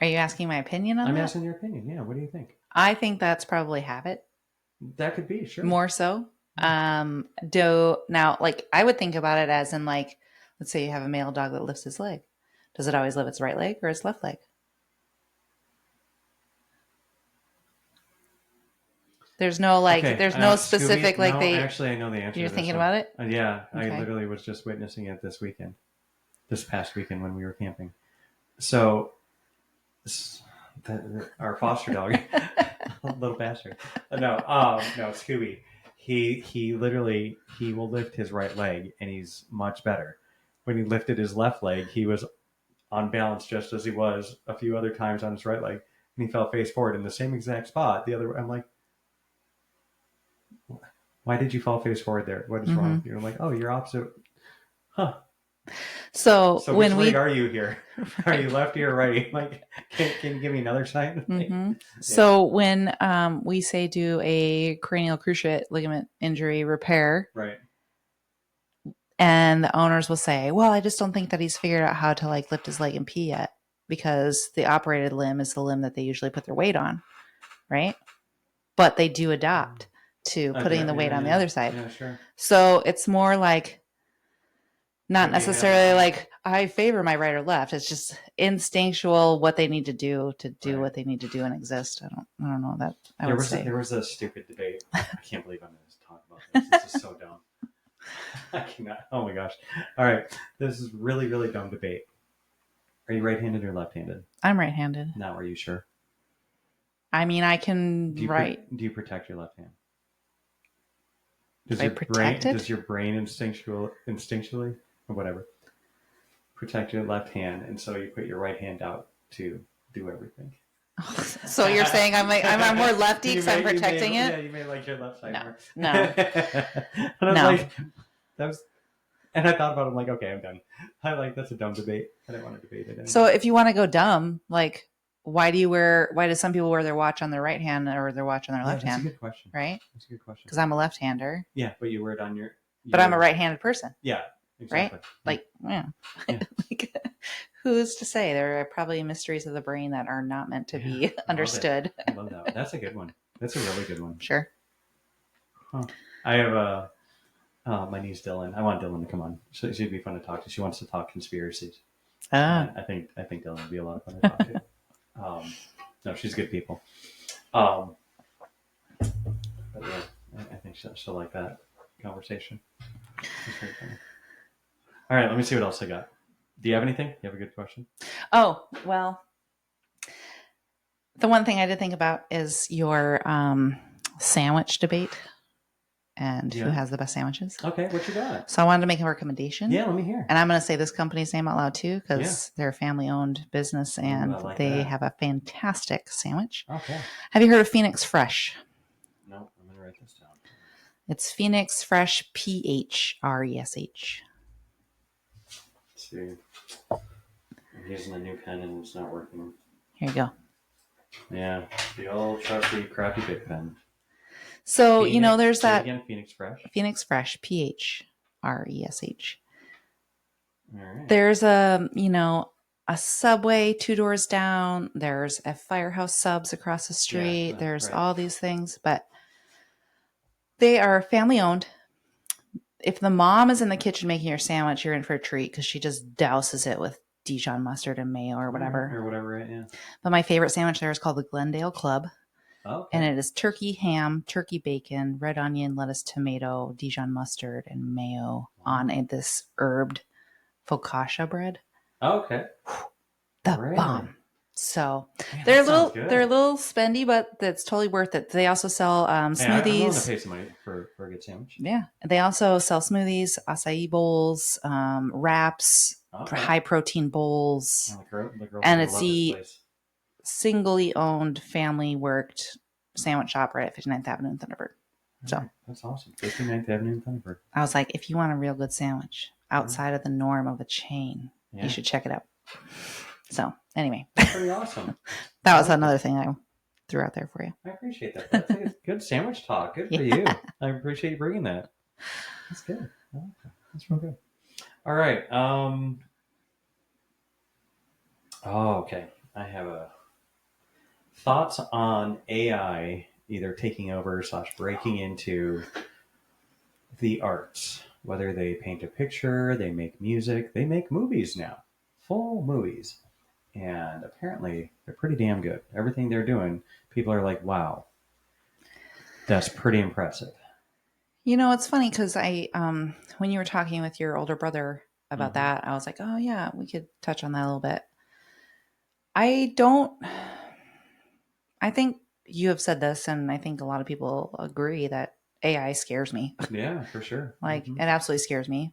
Are you asking my opinion on that? I'm asking your opinion. Yeah. What do you think? I think that's probably habit. That could be, sure. More so. Now, like I would think about it as in like, let's say you have a male dog that lifts his leg. Does it always lift its right leg or its left leg? There's no there's no specific Scooby, no, actually I know the answer. You're thinking about it? Yeah, okay. I literally was just witnessing it this past weekend when we were camping. So our foster dog, little bastard. No, Scooby. He literally will lift his right leg and he's much better. When he lifted his left leg, he was on balance just as he was a few other times on his right leg, and he fell face forward in the same exact spot. The other way, I'm like, why did you fall face forward there? What is wrong with you? I'm like, oh, you're opposite. Huh. So which leg are you here? Right. Are you lefty or righty? Like, can you give me another sign? Yeah. So when we say do a cranial cruciate ligament injury repair, right, and the owners will say, well, I just don't think that he's figured out how to lift his leg and pee yet, because the operated limb is the limb that they usually put their weight on, right? But they do adopt to putting the weight on the other side. Yeah, sure. So it's more like not necessarily like, I favor my right or left. It's just instinctual what they need to do Right. what they need to do and exist. I don't know that I There would was say. there was a stupid debate. I can't believe I'm going to talk about this. This is so dumb. I cannot. Oh my gosh. All right. This is really, really dumb debate. Are you right-handed or left-handed? I'm right-handed. Now, are you sure? I mean, I can Do write. do you protect your left hand? Do I protect it? Does your brain instinctually or whatever protect your left hand, and so you put your right hand out to do everything? So you're saying I'm more lefty because I'm protecting it? Yeah, you may like your left side more. No. And I was like, that was, and I thought about it. I'm like, okay, I'm done. That's a dumb debate. I didn't want to debate it anymore. So if you want to go dumb, like, why do some people wear their watch on their right hand or their watch on their left hand? That's a good question. Right? That's a good question. Because I'm a left-hander. Yeah, but you wear it on your. But I'm a right-handed person. Yeah, exactly. Right? Like, like, who's to say? There are probably mysteries of the brain that are not meant to be understood. I love that. That's a good one. That's a really good one. Sure. Huh. I have my niece Dylan. I want Dylan to come on. She'd be fun to talk to. She wants to talk conspiracies. I think Dylan would be a lot of fun to talk to. No, she's good people. But yeah, I think she'll like that conversation. It's very funny. All right, let me see what else I got. Do you have anything? You have a good question? Oh, well, the one thing I did think about is your sandwich debate and who has the best sandwiches. Okay, what you got? So I wanted to make a recommendation. Yeah, let me hear. And I'm going to say this company's name out loud too because they're a family-owned business and they have a fantastic sandwich. Okay. Have you heard of Phoenix Fresh? No, I'm going to write this down. It's Phoenix Fresh, PHRESH. Let's see. I'm using a new pen and it's not working. Here you go. Yeah, the old trusty crappy big pen. So, there's that. Again, Phoenix Fresh. Phoenix Fresh, PHRESH. All right. There's a Subway 2 doors down. There's a Firehouse Subs across the street. Yeah, there's all these things, but they are family owned. If the mom is in the kitchen making your sandwich, you're in for a treat because she just douses it with Dijon mustard and mayo or whatever. Or whatever, right? Yeah. But my favorite sandwich there is called the Glendale Club. Okay. And it is turkey, ham, turkey bacon, red onion, lettuce, tomato, Dijon mustard, and mayo on this herbed focaccia bread. Okay. The bomb. So they're a little spendy, but that's totally worth it. They also sell smoothies. I'm willing to pay some money for a good sandwich. Yeah. They also sell smoothies, acai bowls, wraps, high protein bowls. And it's the singly owned, family worked sandwich shop right at 59th Avenue in Thunderbird. So that's awesome. 59th Avenue in Thunderbird. I was like, if you want a real good sandwich outside of the norm of a chain, you should check it out. So anyway, that's pretty awesome. That was another thing I threw out there for you. I appreciate that. That's a good sandwich talk. Good for you. I appreciate you bringing that. That's good. I like that. That's real good. All right. Okay. I have thoughts on AI either taking over / breaking into the arts. Whether they paint a picture, they make music, they make movies now. Full movies. And apparently they're pretty damn good. Everything they're doing, people are like, wow, that's pretty impressive. It's funny because when you were talking with your older brother about that, I was like, oh yeah, we could touch on that a little bit. I think you have said this, and I think a lot of people agree that AI scares me. Yeah, for sure. It absolutely scares me.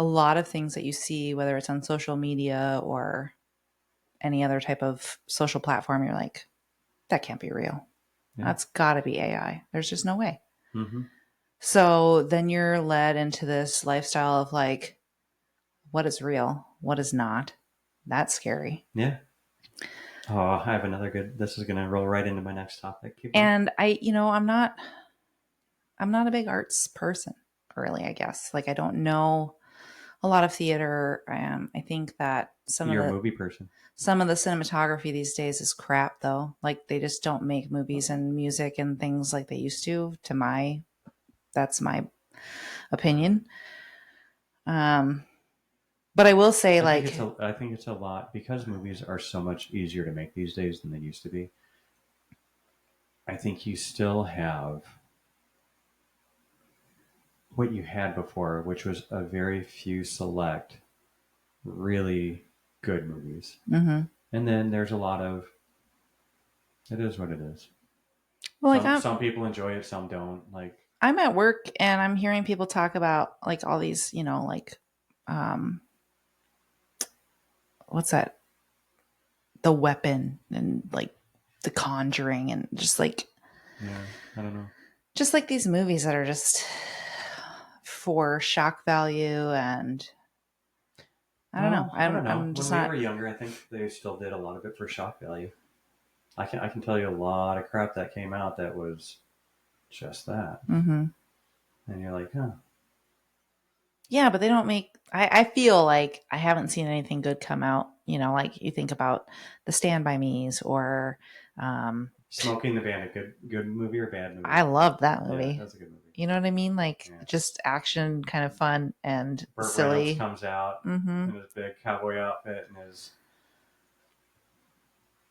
A lot of things that you see, whether it's on social media or any other type of social platform, you're like, that can't be real. Yeah. That's got to be AI. There's just no way. Mm-hmm. So then you're led into this lifestyle of like, what is real? What is not? That's scary. Yeah. Oh, I have another good. This is going to roll right into my next topic. And I'm not a big arts person, really. I guess I don't know a lot of theater. I think that you're a movie person. Some of the cinematography these days is crap, though. They just don't make movies and music and things like they used to. That's my opinion. But I will say, I think it's a lot because movies are so much easier to make these days than they used to be. I think you still have what you had before, which was a very few select, really good movies. mm-hmm. And then there's a lot of it is what it is. Well, like Some people enjoy it, some don't. Like I'm at work and I'm hearing people talk about like all these, um, what's that? The Weapon and like The Conjuring and yeah, I don't know. just like these movies that are just for shock value and I don't know. Well, I don't know. I'm When just we were not. younger, I think they still did a lot of it for shock value. I can tell you a lot of crap that came out that was just that, Mm-hmm. and you're like, huh. Yeah, but they don't make. I feel like I haven't seen anything good come out. Like you think about the Stand By Me's or um, Smoking the Bandit, good movie or bad I movie? loved that Yeah, movie. that's a good movie. You know what I mean? Like Yeah. just action, kind of fun and Burt Reynolds silly. comes out Mm-hmm. in his big cowboy outfit and his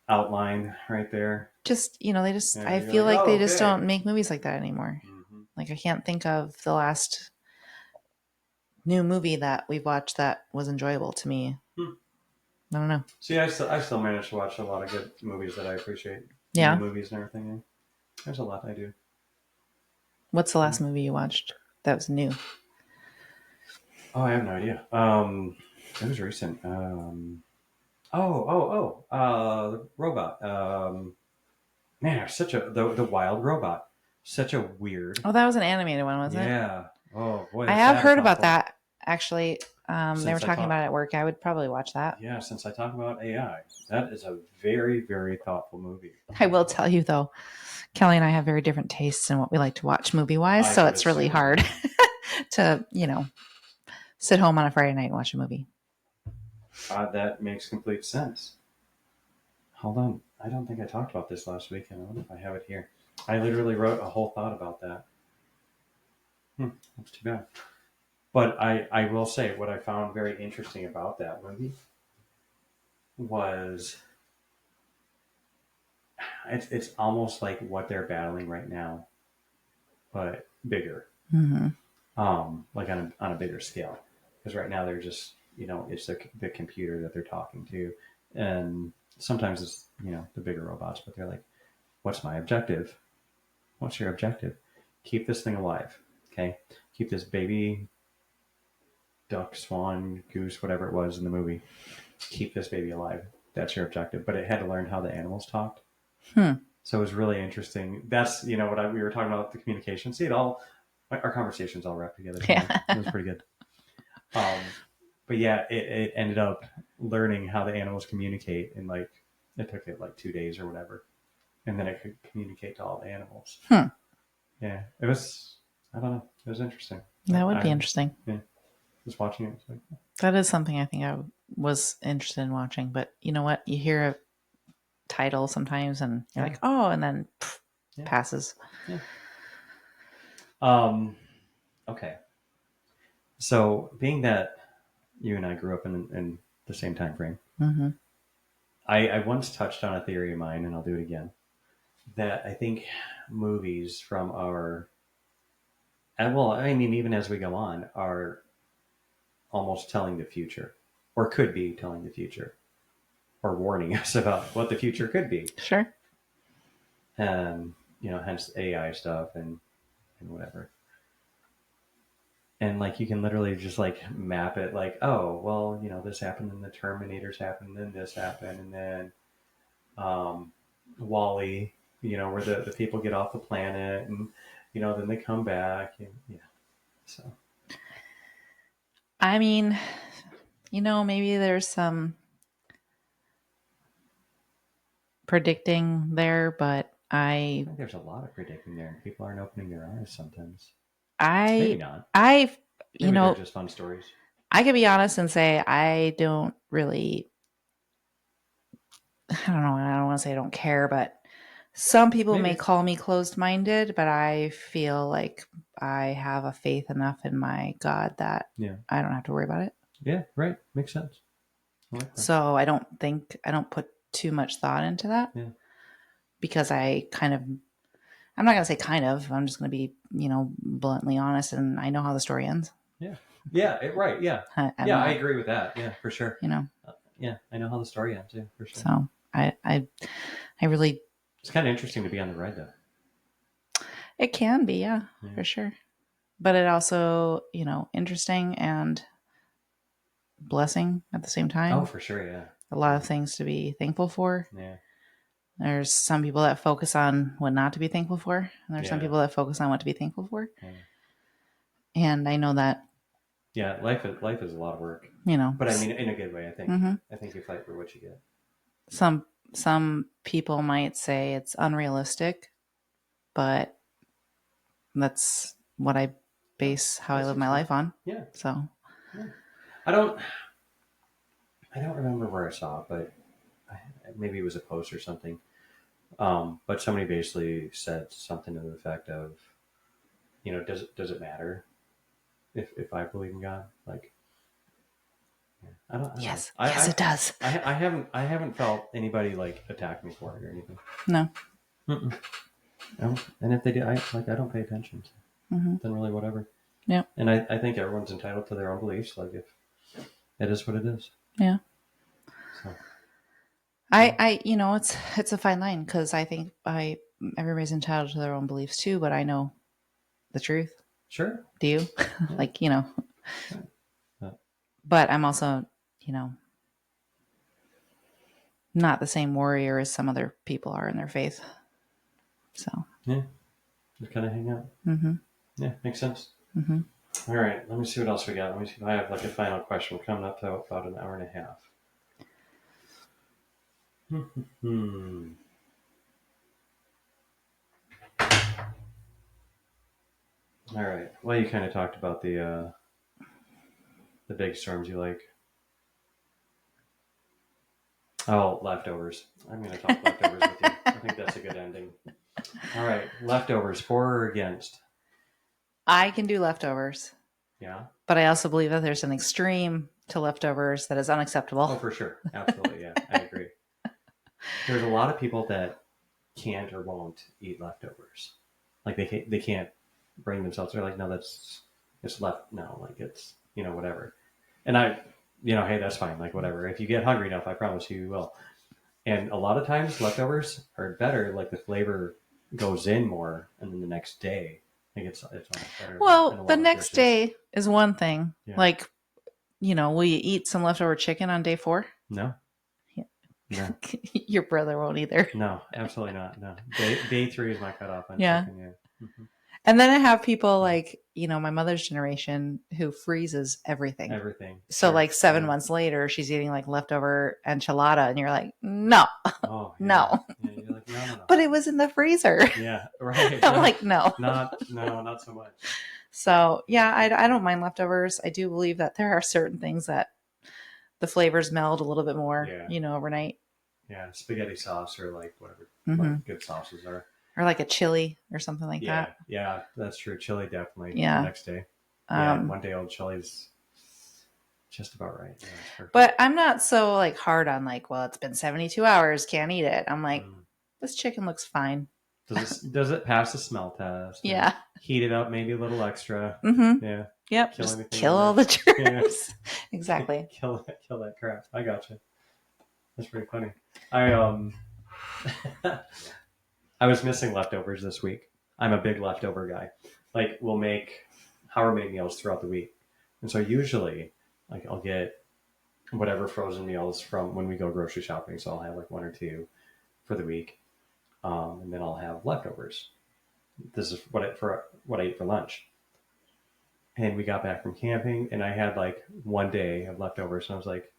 outline right there. Just they just. Yeah, I you're feel like, like oh, they just okay. don't make movies like that anymore. Mm-hmm. Like I can't think of the last new movie that we've watched that was enjoyable to me. Hmm. I don't know. See, I still manage to watch a lot of good movies that I appreciate. New Yeah. movies and everything. Yeah. There's a lot I do. What's the Yeah. last movie you watched that was new? Oh, I have no idea. It was recent. The robot. Man, such a the wild robot. Such a weird. Oh, that was an animated one, wasn't it? Yeah. Oh boy, I is have that a heard about thoughtful. that actually. They were Since I talking about talk, it at work. I would probably watch that. yeah, since I talk about AI, that is a very very thoughtful movie. I will tell you though, Kelly and I have very different tastes in what we like to watch movie wise, I so could it's really hard assume. to sit home on a Friday night and watch a movie. That makes complete sense. Hold on, I don't think I talked about this last week. I don't know if I have it here. I literally wrote a whole thought about that. That's too bad. But I will say what I found very interesting about that movie was it's almost like what they're battling right now, but bigger, Mm-hmm. like on a bigger scale. Because right now they're just it's the computer that they're talking to, and sometimes it's the bigger robots, but they're like, what's my objective? What's your objective? Keep this thing alive, okay? Keep this baby duck, swan, goose, whatever it was in the movie. Keep this baby alive. That's your objective. But it had to learn how the animals talked. Hmm. So it was really interesting. That's what we were talking about the communication. See, it all our conversations all wrapped together. Yeah. It was pretty good. But yeah, it ended up learning how the animals communicate, and like it took it like 2 days or whatever, and then it could communicate to all the animals. Hmm. Yeah, it was. I don't know. It was interesting. That would be I interesting. yeah, just watching it. Like, That is something I think I was interested in watching. But you know what? You hear a title sometimes and you're yeah, like, oh, and then yeah, passes. yeah. Um. Okay. So, being that you and I grew up in the same time frame, Mm-hmm. I once touched on a theory of mine, and I'll do it again. That I think movies from our, and well, I mean, even as we go on, are almost telling the future, or could be telling the future, or warning us about what the future could be. Sure. And hence AI stuff and whatever. And like you can literally just like map it, like, oh well, this happened, and the Terminators happened, and then this happened, and then Wally, where the people get off the planet, and then they come back, and yeah. So I mean, maybe there's some predicting there, but I think there's a lot of predicting there, and people aren't opening their eyes sometimes. Maybe I, not. I, Maybe they're just fun stories. I could be honest and say I don't really, I don't know. I don't want to say I don't care, but Some people may Maybe. call me closed-minded, but I feel like I have a faith enough in my God that Yeah. I don't have to worry about it. Yeah. Right. Makes sense. I like that. So I don't put too much thought into that Yeah. because I'm not going to say kind of, I'm just going to be, bluntly honest, and I know how the story ends. Yeah. Yeah. Right. Yeah. I'm Yeah. not, I agree with that. Yeah, for sure. you know, Yeah. I know how the story ends. Yeah, for sure. so I really, It's kind of interesting to be on the ride though. it can be, yeah, Yeah. for sure. But it also, interesting and blessing at the same time. Oh, for sure. Yeah. A lot of things to be thankful for. Yeah. There's some people that focus on what not to be thankful for, and there's some Yeah. people that focus on what to be thankful for. Yeah. And I know that, Yeah. Life is a lot of work, you but I mean, in a good way. I think. Mhm. I think you fight for what you get. some people might say it's unrealistic, but that's what I base how I live my life on. Yeah. So Yeah. I don't remember where I saw it, but maybe it was a post or something. But somebody basically said something to the effect of, does it matter if I believe in God? Like, yeah, I don't yes, know. it does. I haven't felt anybody like attack me for it or anything. No. Mm-mm. And if they do, I don't pay attention. Mm-hmm. Then really whatever. Yeah. And I think everyone's entitled to their own beliefs. Like if it is what it is. Yeah. So. It's a fine line because I think everybody's entitled to their own beliefs too, but I know the truth. Sure. Do you? Yeah. But I'm also, not the same warrior as some other people are in their faith. So. Yeah. Just kind of hang out. Mm-hmm. Yeah, makes sense. Mm-hmm. All right, let me see what else we got. Let me see if I have like a final question. We're coming up to about an hour and a half. All right. Well, you kind of talked about the big storms you like. Oh, leftovers. I'm going to talk leftovers with you. I think that's a good ending. All right, leftovers, for or against? I can do leftovers. Yeah. But I also believe that there's an extreme to leftovers that is unacceptable. Oh, for sure. Absolutely. Yeah, I agree. There's a lot of people that can't or won't eat leftovers. Like they can't bring themselves. They're like, no, it's left. No, like it's, whatever. And hey, that's fine. Like whatever. If you get hungry enough, I promise you will. And a lot of times leftovers are better. Like the flavor goes in more, and then the next day, I think it's almost better. Well, the next day is one thing. Yeah. Like, will you eat some leftover chicken on day 4? No. Yeah. No. Your brother won't either. No, absolutely not. No. Day 3 is my cutoff on Yeah. chicken. Yeah. Mm-hmm. And then I have people like, my mother's generation who freezes everything. Everything. So like 7 months later, she's eating like leftover enchilada, and you're like, no, oh, yeah. no. Yeah, you're like, no. But it was in the freezer. Yeah, right. I'm like, no. Not so much. So yeah, I don't mind leftovers. I do believe that there are certain things that the flavors meld a little bit more, overnight. Yeah, spaghetti sauce or like whatever Mm-hmm. good sauces are. Or like a chili or something like that. Yeah, that's true. Chili definitely. Yeah. The next day. Yeah, 1 day old chili's just about right. Yeah, but I'm not so like hard on like, well, it's been 72 hours, can't eat it. I'm like, this chicken looks fine. Does it pass the smell test? Yeah. Heat it up maybe a little extra. Mm-hmm. Yeah. Yep. Just kill all the germs. Yeah. Exactly. kill that crap. I gotcha. That's pretty funny. I was missing leftovers this week. I'm a big leftover guy. Like we'll make however many meals throughout the week. And so usually like I'll get whatever frozen meals from when we go grocery shopping. So I'll have like 1 or 2 for the week. And then I'll have leftovers. This is what I eat for lunch. And we got back from camping and I had like 1 day of leftovers. And I was like,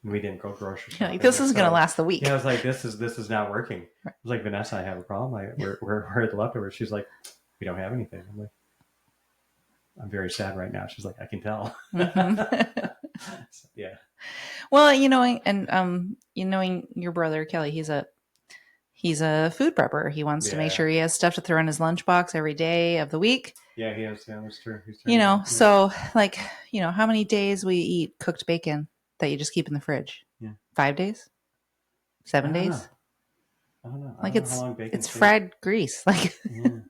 we didn't go grocery shopping. Like, this is going to last the week. Yeah, I was like, this is not working. I was like, Vanessa, I have a problem. We're at the leftovers. She's like, we don't have anything. I'm like, I'm very sad right now. She's like, I can tell. Mm-hmm. So, yeah. Well, and knowing your brother Kelly, he's a food prepper. He wants to make Yeah. sure he has stuff to throw in his lunchbox every day of the week. Yeah, he has. Yeah, that's true. He's You turned know, out. Yeah. so like, how many days we eat cooked bacon that you just keep in the fridge? Yeah. 5 days? I 7 don't know. days? I don't know. I Like don't know how long bacon it's stays. fried grease. Like, Yeah. I don't know.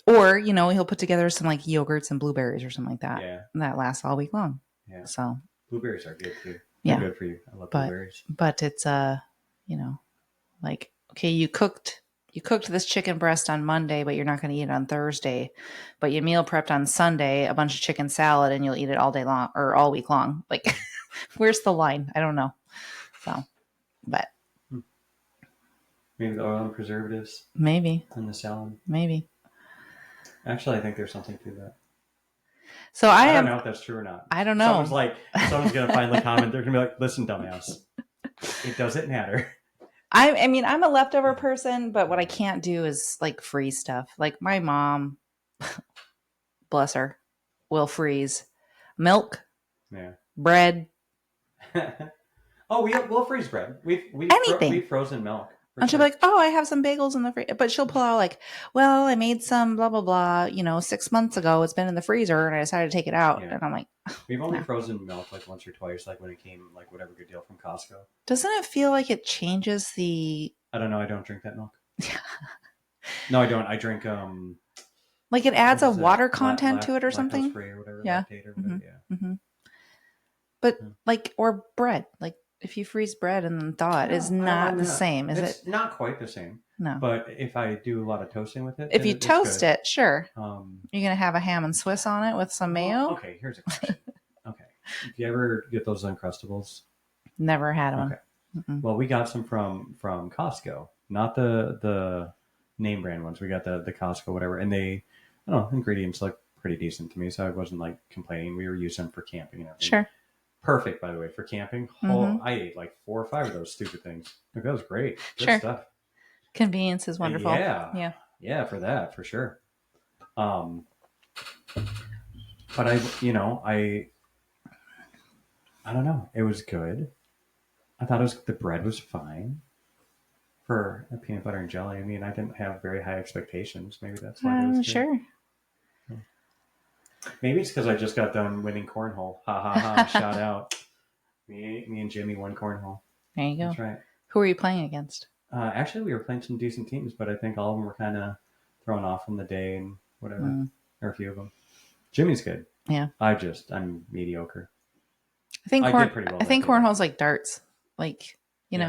or, he'll put together some like yogurts and blueberries or something like that. Yeah. And that lasts all week long. Yeah. So, Blueberries are good too. They're yeah. good for you. I love But blueberries. it's like, okay, you cooked this chicken breast on Monday, but you're not going to eat it on Thursday. But you meal prepped on Sunday a bunch of chicken salad and you'll eat it all day long or all week long. Like, where's the line? I don't know. So, but Maybe the oil and preservatives maybe, in the salad. maybe. Actually, I think there's something to that. So I don't know if that's true or not. I don't know. Someone's going to finally comment. They're going to be like, listen, dumbass. It doesn't matter. I mean, I'm a leftover person, but what I can't do is like freeze stuff. Like my mom, bless her, will freeze milk, Yeah. bread, we'll freeze bread. anything. We've frozen milk. And she'll be like, "Oh, I have some bagels in the freezer," but she'll pull out like, "Well, I made some blah blah blah. 6 months ago. It's been in the freezer, and I decided to take it out." Yeah. And I'm like, we've only frozen milk like once or twice, like when it came, like whatever good deal from Costco. Doesn't it feel like it changes the? I don't know. I don't drink that milk. No, I don't. I drink like it adds a water content to it or something. Free or whatever. Yeah. Lactate or whatever. Yeah. Mm-hmm. But like, or bread, like if you freeze bread and then thaw it, is not the same, is it's it? Not quite the same. No. But if I do a lot of toasting with it, if you toast it, sure. You're gonna have a ham and Swiss on it with some mayo. Okay, here's a question. Okay, do you ever get those Uncrustables? Never had them. Okay. Mm-mm. Well, we got some from Costco, not the name brand ones. We got the Costco whatever, and they, I don't know, ingredients look pretty decent to me, so I wasn't like complaining. We were using them for camping and everything. Sure. Perfect, by the way, for camping. I ate like 4 or 5 of those stupid things. Like, that was great. Good stuff. Convenience is wonderful. Yeah, for that, for sure. But I don't know. It was good. I thought the bread was fine for a peanut butter and jelly. I mean, I didn't have very high expectations. Maybe that's why it was good. Sure. Maybe it's because I just got done winning cornhole. Ha ha ha! Shout out. Me and Jimmy won cornhole. There you go. That's right. Who are you playing against? Actually, we were playing some decent teams, but I think all of them were kind of thrown off from the day and whatever, or a few of them. Jimmy's good. Yeah. I'm mediocre. I think cornhole's like darts. Like, you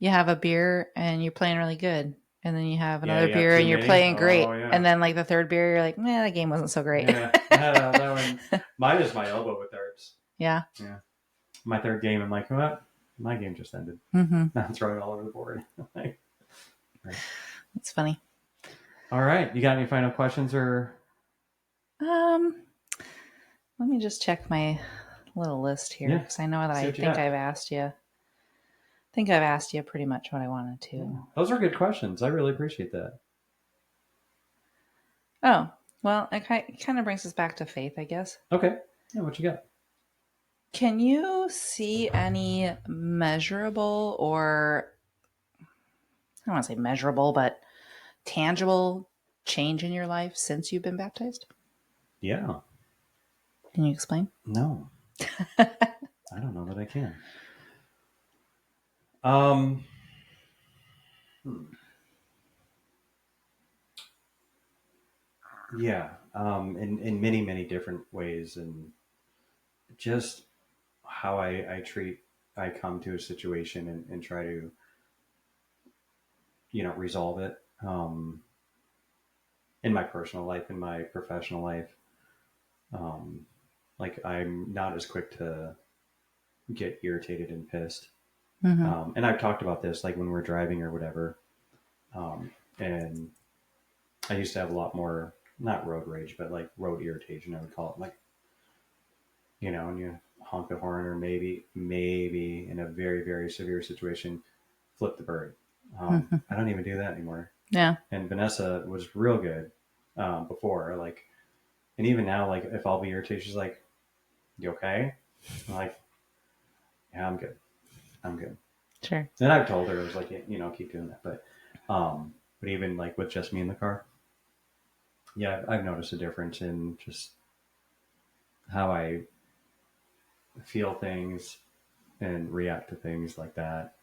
have a beer and you're playing really good. And then you have another beer and you're playing great. Yeah. And then like the third beer, you're like, that game wasn't so great. Yeah. That one. Mine is my elbow with darts. Yeah. Yeah. My third game, I'm like, what? My game just ended. Mm-hmm. Now I'm throwing it all over the board. Right. That's funny. All right. You got any final questions or? Let me just check my little list here because I know that I've asked you. I think I've asked you pretty much what I wanted to. Yeah. Those are good questions. I really appreciate that. Oh, well, it kind of brings us back to faith, I guess. Okay. Yeah, what you got? Can you see any measurable or, I don't want to say measurable, but tangible change in your life since you've been baptized? Yeah. Can you explain? No. I don't know that I can. Yeah. In many, many different ways, and just how I come to a situation and try to, resolve it. In my personal life, in my professional life, like I'm not as quick to get irritated and pissed. Mm-hmm. And I've talked about this, like when we're driving or whatever. And I used to have a lot more, not road rage, but like road irritation, I would call it. Like, when you honk the horn, or maybe in a very, very severe situation, flip the bird. I don't even do that anymore. Yeah. And Vanessa was real good before, like, and even now, like if I'll be irritated, she's like, "You okay?" I'm like, "Yeah, I'm good. I'm good." Sure. And I've told her, I was like, keep doing that. But even like with just me in the car, yeah, I've noticed a difference in just how I feel things and react to things like that.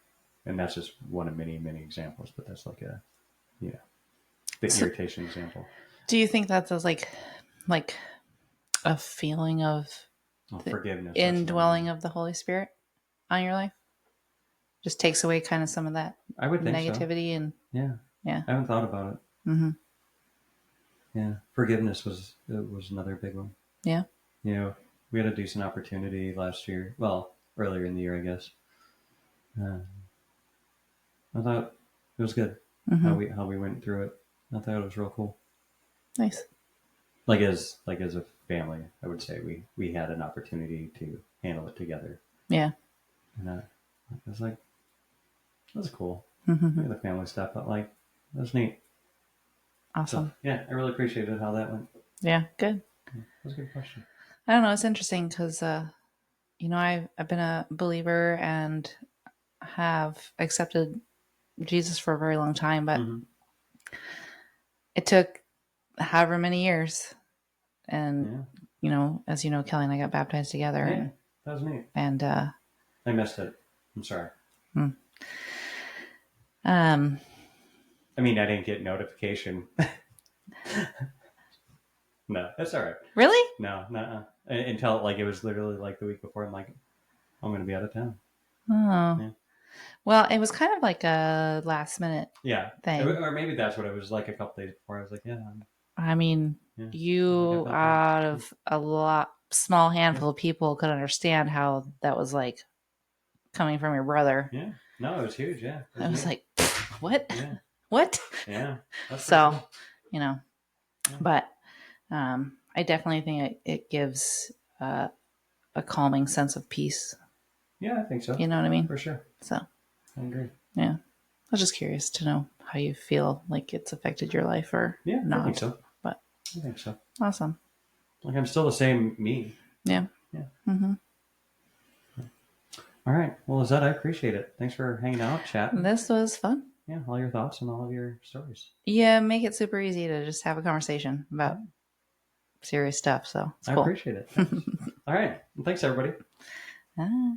And that's just one of many, many examples, but that's like the So, irritation example. do you think that's like a feeling of Oh, the forgiveness. That's another indwelling one. of the Holy Spirit on your life? Just takes away kind of some of that I would think so. negativity and Yeah. yeah. I haven't thought about it. Mm-hmm. Yeah. Forgiveness was another big one. Yeah. We had a decent opportunity last year. Well, earlier in the year, I guess. Uh, I thought it was good Mm-hmm. how we went through it. I thought it was real cool. Nice. Like as a family, I would say we had an opportunity to handle it together, Yeah. and I was like, that's cool. Mm-hmm. Yeah, the family stuff, but like that's neat. So Awesome. yeah, I really appreciated how that went. Yeah. Good. Yeah, that was a good question. I don't know. It's interesting because, I've been a believer and have accepted Jesus for a very long time, but Mm-hmm. it took however many years. And, Yeah, as you know, Kelly and I got baptized together yeah, that was neat. and, I missed it. I'm sorry. hmm. um, I mean, I didn't get notification. No, that's all right. really? No, no, until like it was literally like the week before. I'm like, I'm going to be out of town. Oh, Yeah. well, it was kind of like a last minute Yeah, thing. or maybe that's what it was like a couple days before. I was like, yeah, I mean, yeah. I was like, I you felt good. out of a small handful of people could understand how that was like coming from your brother. Yeah. No, it was huge. Yeah, it I was was neat. like, what? Yeah, What? yeah, that's pretty So, cool. Yeah, but I definitely think it gives a calming sense of peace. yeah, I think so. You know what I mean? For sure. So, I agree. yeah. I was just curious to know how you feel like it's affected your life or Yeah, I think not. so. But I think so. awesome. Like I'm still the same me. Yeah. Yeah. Mm-hmm. All right. Well, Lisette, I appreciate it. Thanks for hanging out, chatting. This was fun. Yeah, all your thoughts and all of your stories. Yeah, make it super easy to just have a conversation Yeah, about serious stuff. So it's I cool. appreciate it. Thanks. All right. Well, thanks, everybody. Ah.